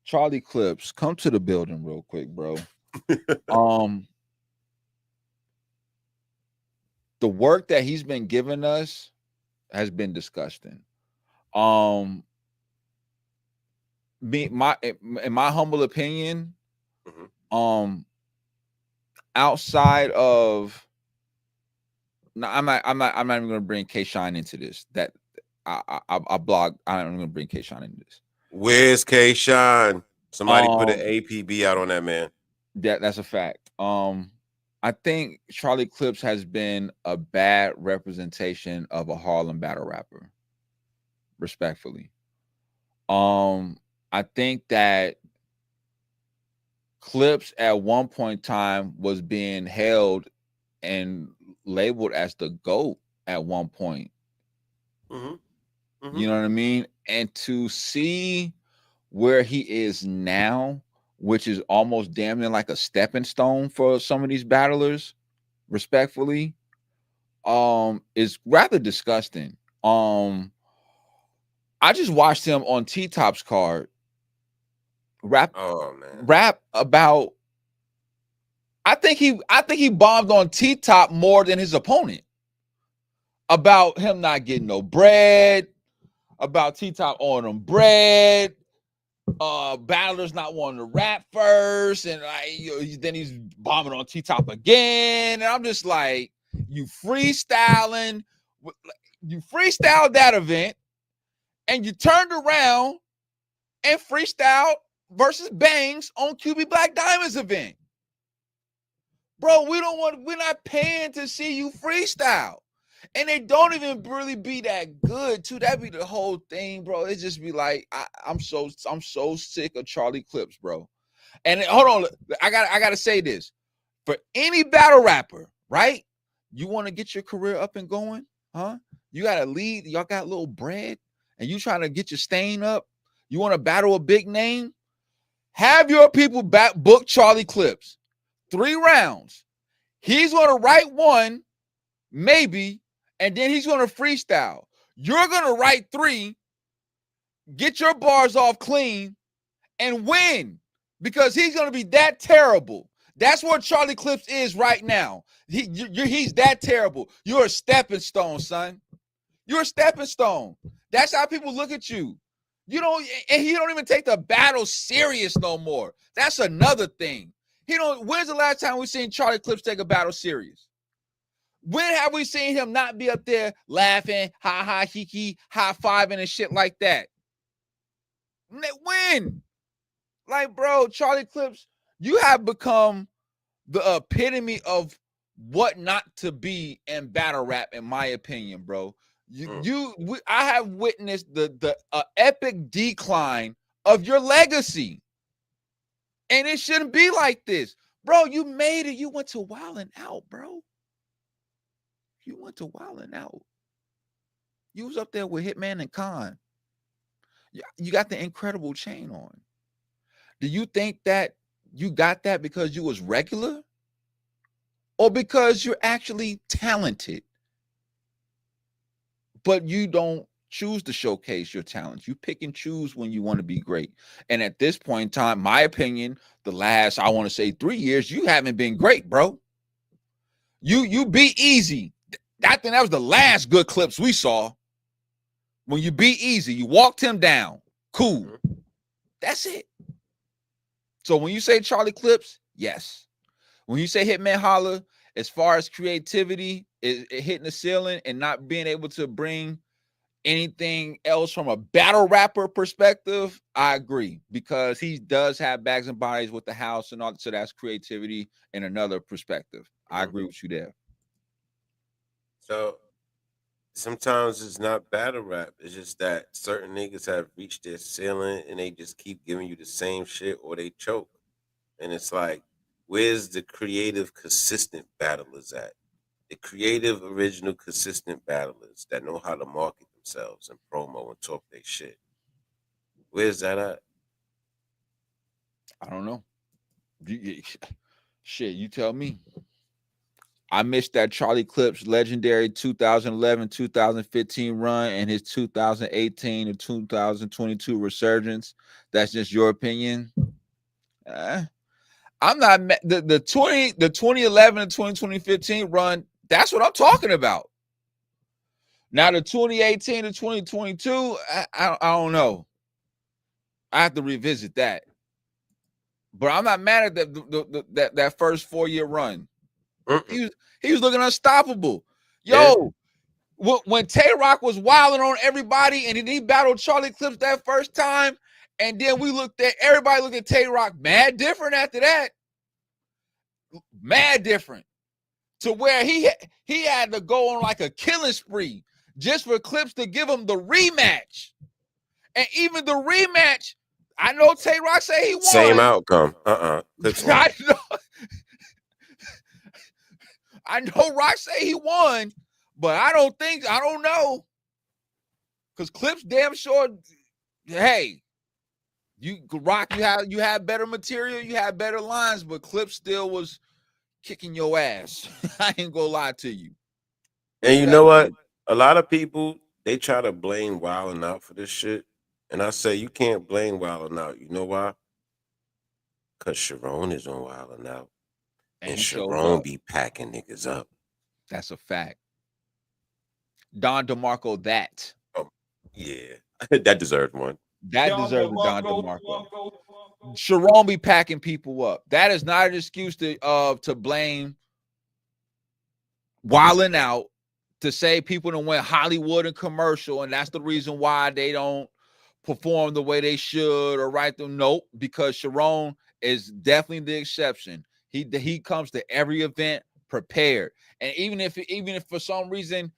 Charlie Clips, come to the building real quick, bro. The work that he's been giving us has been disgusting. In my humble opinion, outside of, no, I'm not even gonna bring K Shine into this. That I blog. I'm gonna bring K Shine into this. Where's K Shine? Somebody put an APB out on that man. That's a fact. I think Charlie Clips has been a bad representation of a Harlem battle rapper, respectfully. I think that Clips at one point in time was being held and labeled as the GOAT at one point. You know what I mean? And to see where he is now, which is almost damn near like a stepping stone for some of these battlers, respectfully, is rather disgusting. I just watched him on T Top's card rap about. I think he bombed on T Top more than his opponent, about him not getting no bread, about T Top owing him bread, battlers not wanting to rap first, and then he's bombing on T Top again, and I'm just like, you freestyled that event, and you turned around and freestyled versus Bangs on QB Black Diamond's event. Bro, we're not paying to see you freestyle. And they don't even really be that good, too. That'd be the whole thing, bro. It just be like, I'm so sick of Charlie Clips, bro. And hold on, I gotta say this. For any battle rapper, right? You want to get your career up and going, huh? You gotta lead, y'all got a little bread, and you trying to get your stain up. You want to battle a big name? Have your people book Charlie Clips. 3 rounds. He's gonna write one, maybe, and then he's going to freestyle. You're going to write 3, get your bars off clean, and win, because he's going to be that terrible. That's what Charlie Clips is right now. He's that terrible. You're a stepping stone, son. You're a stepping stone. That's how people look at you. You don't, and he don't even take the battle serious no more. That's another thing. When's the last time we seen Charlie Clips take a battle serious? When have we seen him not be up there laughing, ha ha, hee, high-fiving and shit like that? When? Like, bro, Charlie Clips, you have become the epitome of what not to be in battle rap, in my opinion, bro. I have witnessed the epic decline of your legacy. And it shouldn't be like this. Bro, you made it. You went to Wildin' Out, bro. You went to Wildin' Out. You was up there with Hitman and Khan. You got the incredible chain on. Do you think that you got that because you was regular? Or because you're actually talented? But you don't choose to showcase your talents. You pick and choose when you want to be great. And at this point in time, my opinion, the last, I want to say 3 years, you haven't been great, bro. You beat Easy. I think that was the last good Clips we saw. When you beat Easy, you walked him down. Cool. That's it. So when you say Charlie Clips, yes. When you say Hitman Holla, as far as creativity, it hitting the ceiling and not being able to bring anything else from a battle rapper perspective, I agree, because he does have bags and bodies with the house and all, so that's creativity in another perspective. I agree with you there. So sometimes it's not battle rap. It's just that certain niggas have reached their ceiling and they just keep giving you the same shit or they choke. And it's like, where's the creative, consistent battlers at? The creative, original, consistent battlers that know how to market themselves and promo and talk their shit. Where's that at? I don't know. Shit, you tell me. I missed that Charlie Clips legendary 2011-2015 run and his 2018 to 2022 resurgence. That's just your opinion. I'm not the 2011 and 2015 run. That's what I'm talking about. Now the 2018 to 2022, I don't know. I have to revisit that. But I'm not mad at that first 4-year run. He was looking unstoppable. Yo, when Tay Rock was wilding on everybody and he battled Charlie Clips that first time, and then everybody looked at Tay Rock mad different after that. mad different. To where he had to go on like a killing spree just for Clips to give him the rematch. And even the rematch, I know Tay Rock say he won. Same outcome. Clips won. I know Rock say he won, but I don't know. Because Clips damn sure, hey, Rock, you had better material, you had better lines, but Clips still was kicking your ass. I ain't gonna lie to you. And you know what? A lot of people, they try to blame Wild 'N Out for this shit. And I say you can't blame Wild 'N Out. You know why? Because Sharon is on Wild 'N Out. And Sharon be packing niggas up. That's a fact. Don DeMarco, that. Oh, yeah. That deserved one. That deserves a Don DeMarco. Sharon be packing people up. That is not an excuse to blame Wild 'N Out, to say people don't went Hollywood and commercial, and that's the reason why they don't perform the way they should or write them. Nope, because Sharon is definitely the exception. He comes to every event prepared, and even if for some reason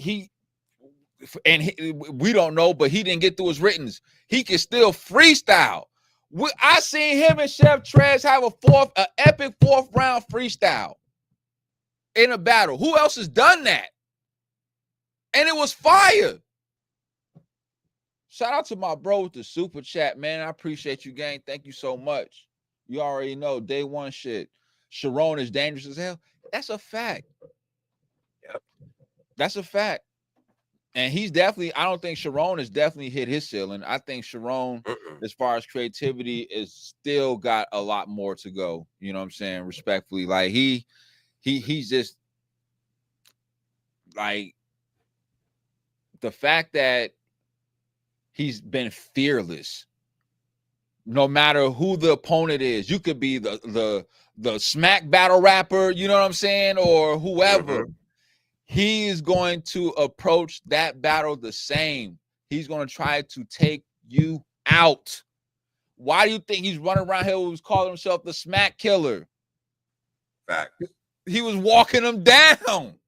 we don't know, but he didn't get through his writtens, he can still freestyle. I seen him and Chef Trez have an epic fourth round freestyle in a battle. Who else has done that? And it was fire. Shout out to my bro with the super chat, man. I appreciate you, gang. Thank you so much. You already know, day one shit. Sharon is dangerous as hell. That's a fact. Yep. That's a fact. And he's definitely, I don't think Sharon has definitely hit his ceiling. I think Sharon, as far as creativity, is still got a lot more to go. You know what I'm saying? Respectfully. Like he's just like, the fact that he's been fearless, no matter who the opponent is. You could be the smack battle rapper, you know what I'm saying, or whoever. He is going to approach that battle the same. He's going to try to take you out. Why do you think he's running around here who's calling himself the smack killer? Fact. He was walking them down.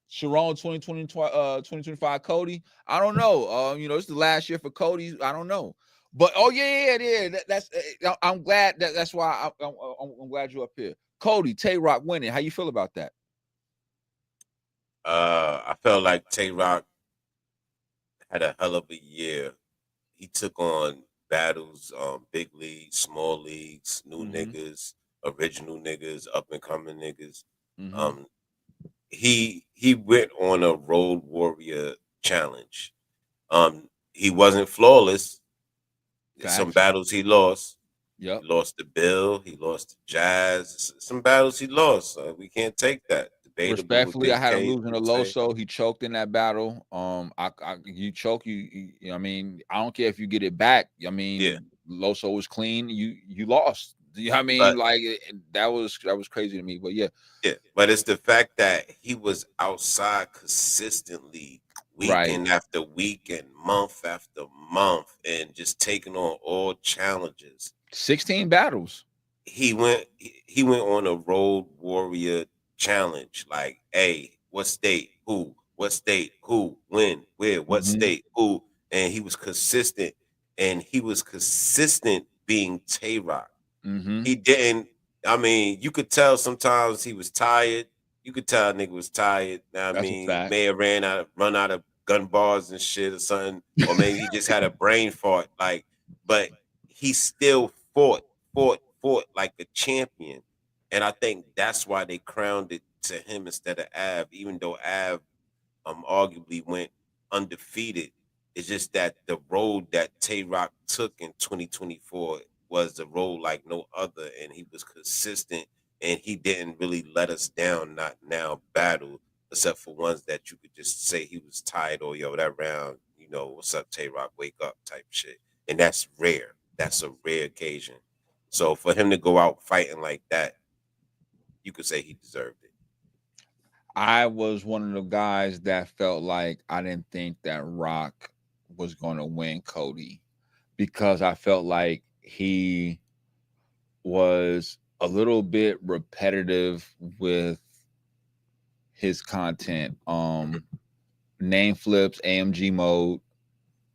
Sharon 2025 Cody. I don't know. It's the last year for Cody. I don't know. But I'm glad that's why I'm glad you're up here. Cody, Tay Rock winning. How you feel about that? I felt like Tay Rock had a hell of a year. He took on battles, big leagues, small leagues, new niggas, original niggas, up and coming niggas. He went on a Road Warrior challenge. He wasn't flawless. Some battles he lost. Yep. He lost to Bill. He lost to Jazz. Some battles he lost. We can't take that. Respectfully, I had him losing to Loso. He choked in that battle. You choke. I mean, I don't care if you get it back. I mean, Loso was clean. You lost. I mean, that was crazy to me. But yeah. But it's the fact that he was outside consistently, weekend after weekend, month after month, and just taking on all challenges. 16 battles. He went on a Road Warrior challenge. Like, hey, what state? Who? What state? Who? When? Where? What state? Who? And he was consistent. And he was consistent being Tay Rock. He didn't. I mean, you could tell sometimes he was tired. You could tell a nigga was tired. I mean, may have run out of gun bars and shit or something, or maybe he just had a brain fart. But he still fought like a champion. And I think that's why they crowned it to him instead of Av, even though Av arguably went undefeated. It's just that the road that Tay Rock took in 2024 was a road like no other, and he was consistent, and he didn't really let us down, not now battle, except for ones that you could just say he was tired or, yo, that round, what's up, Tay Rock, wake up type shit. And that's rare. That's a rare occasion. So for him to go out fighting like that, you could say he deserved it. I was one of the guys that felt like I didn't think that Rock was going to win Cody, because I felt like he was a little bit repetitive with his content. Name flips, AMG mode,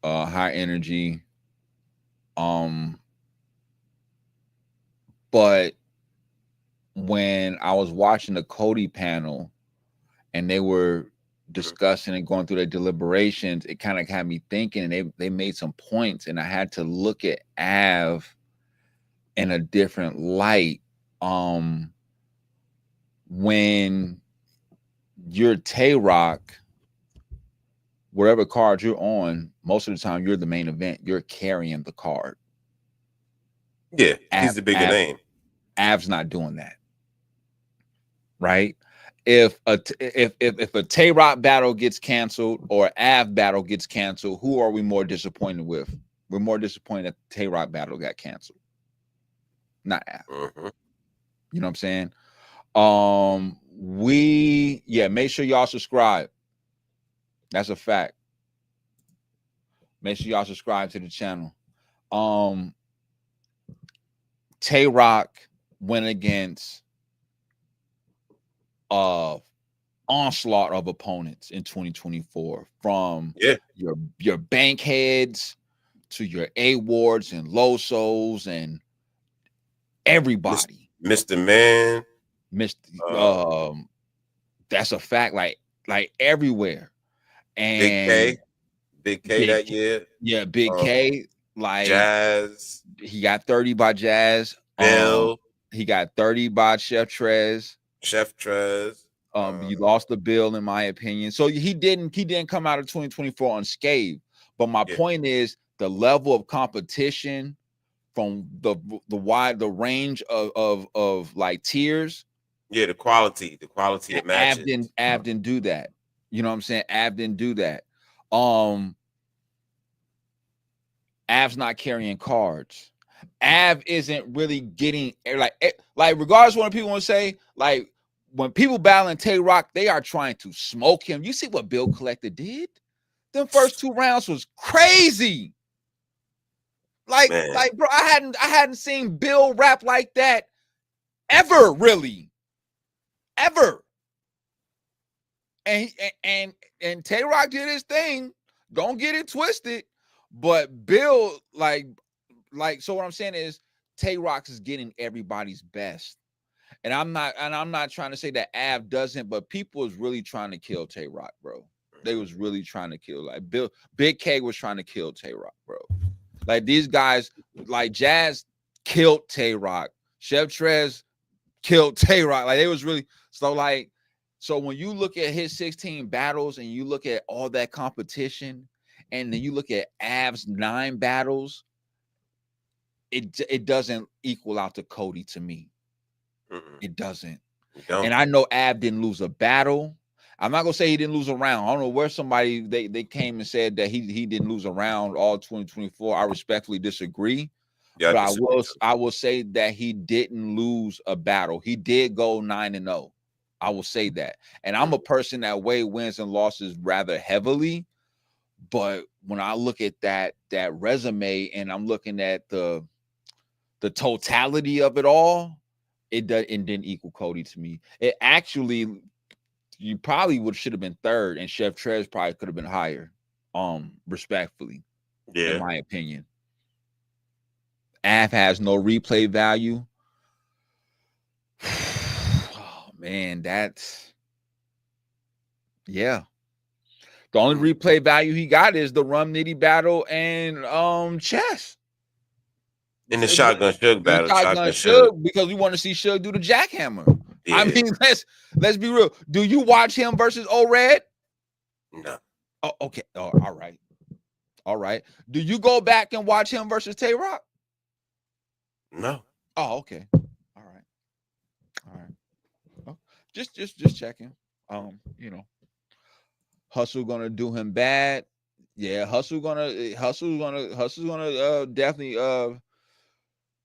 high energy. But when I was watching the Cody panel and they were discussing and going through their deliberations, it kind of had me thinking, and they made some points, and I had to look at Av in a different light. When you're Tay-Rock, whatever card you're on, most of the time you're the main event. You're carrying the card. Yeah, he's the bigger name. Av's not doing that, right? If a Tay-Rock battle gets canceled or Av battle gets canceled, who are we more disappointed with? We're more disappointed that the Tay-Rock battle got canceled, not Av. You know what I'm saying? Make sure y'all subscribe. That's a fact. Make sure y'all subscribe to the channel. Tay-Rock went against onslaught of opponents in 2024, from your bank heads to your A-Wards and Losos and everybody. Mr. Man. That's a fact, like everywhere. And Big K that year. Yeah, Big K, like Jazz. He got 30 by Jazz. Bill. He got 30 by Chef Trez. You lost the Bill, in my opinion. So he didn't come out of 2024 unscathed. But my point is the level of competition from the range of like tiers. Yeah, the quality of matches. Av didn't do that. You know what I'm saying? Av didn't do that. Av's not carrying cards. Av isn't really getting like regardless of what people want to say, like when people battling Tay-Rock, they are trying to smoke him. You see what Bill Collector did? Them first 2 rounds was crazy. Like bro, I hadn't seen Bill rap like that ever, really. Ever. And Tay-Rock did his thing. Don't get it twisted. But Bill, so what I'm saying is Tay-Rock is getting everybody's best. And I'm not trying to say that Av doesn't, but people was really trying to kill Tay-Rock, bro. They was really trying to kill, like Big K was trying to kill Tay-Rock, bro. Like these guys, like Jazz killed Tay-Rock. Chef Trez killed Tay-Rock. Like they was really so when you look at his 16 battles and you look at all that competition, and then you look at Av's 9 battles, it doesn't equal out to Cody to me. It doesn't. And I know Av didn't lose a battle. I'm not gonna say he didn't lose a round. I don't know where somebody they came and said that he didn't lose a round all 2024. I respectfully disagree. Yeah, but I will say that he didn't lose a battle. He did go 9-0. I will say that. And I'm a person that weigh wins and losses rather heavily. But when I look at that resume and I'm looking at the totality of it all, it didn't equal Cody to me. It actually, you probably should have been 3rd, and Chef Trez probably could have been higher. Respectfully, in my opinion. Av has no replay value. Oh man, that's The only replay value he got is the Rum Nitty battle and Chess. In the Shotgun Suge battle. Shotgun Suge, because we want to see Suge do the jackhammer. Yeah. I mean, let's be real. Do you watch him versus O-Red? No. Oh, okay. Oh, all right. All right. Do you go back and watch him versus Tay-Rock? No. Oh, okay. All right. All right. Oh, just checking. Hustle gonna do him bad. Yeah, Hustle's gonna definitely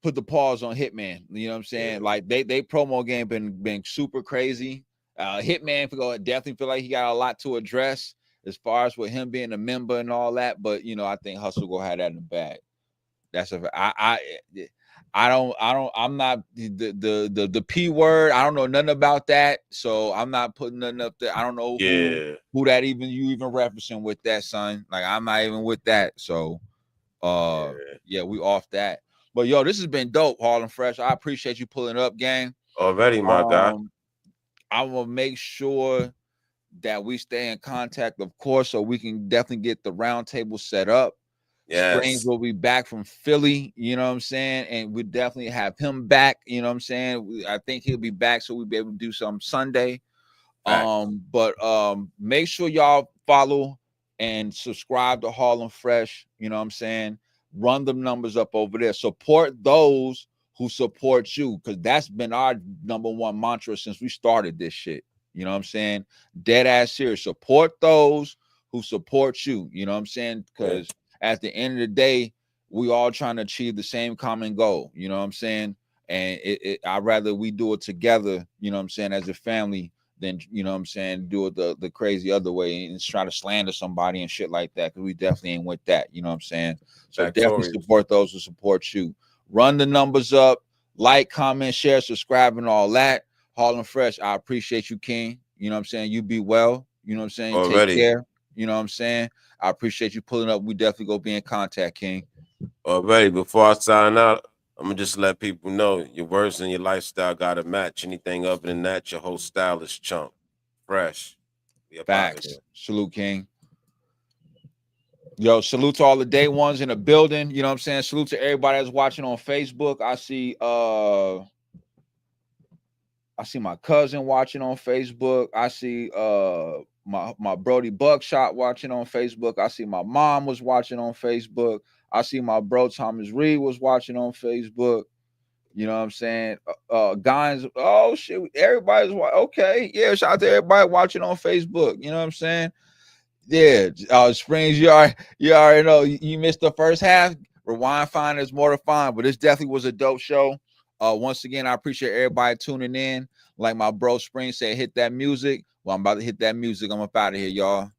put the pause on Hitman. You know what I'm saying? Yeah. Like they promo game been super crazy. Hitman definitely feel like he got a lot to address as far as with him being a member and all that. But I think Hustle gonna have that in the bag. That's I'm not the P word. I don't know nothing about that. So I'm not putting nothing up there. I don't know who that you even referencing with that, son. Like I'm not even with that. So yeah, we off that. But yo, this has been dope, Harlem Fresh. I appreciate you pulling up, gang. Already, my guy. I will make sure that we stay in contact, of course, so we can definitely get the round table set up. Yes. Springz will be back from Philly, you know what I'm saying? And we definitely have him back, you know what I'm saying? I think he'll be back so we'll be able to do some Sunday. But make sure y'all follow and subscribe to Harlem Fresh, you know what I'm saying? Run them numbers up over there. Support those who support you, because that's been our number one mantra since we started this shit. You know what I'm saying? Dead ass serious. Support those who support you. You know what I'm saying? Because at the end of the day, we all trying to achieve the same common goal. You know what I'm saying? And I'd rather we do it together, you know what I'm saying, as a family, than, you know what I'm saying, do it the crazy other way and try to slander somebody and shit like that, because we definitely ain't with that. You know what I'm saying? So definitely support those who support you. Run the numbers up, like, comment, share, subscribe, and all that. Harlem Fresh, I appreciate you, King. You know what I'm saying? You be well. You know what I'm saying? Already. Take care. You know what I'm saying? I appreciate you pulling up. We definitely go be in contact, King. Already. Before I sign out, I'm going to just let people know your words and your lifestyle got to match. Anything other than that, your whole style is chump. Fresh. Facts. Salute, King. Yo, salute to all the day ones in the building. You know what I'm saying? Salute to everybody that's watching on Facebook. I see my cousin watching on Facebook. I see my Brody Buckshot watching on Facebook. I see my mom was watching on Facebook. I see my bro Thomas Reed was watching on Facebook. You know what I'm saying? Guys, oh shit, everybody's okay. Yeah, shout out to everybody watching on Facebook. You know what I'm saying? Yeah, Springz, you already know you missed the first half. Rewind, find, there's more to find, but this definitely was a dope show. Once again, I appreciate everybody tuning in. Like my bro Springz said, hit that music. Well, I'm about to hit that music. I'm up out of here, y'all.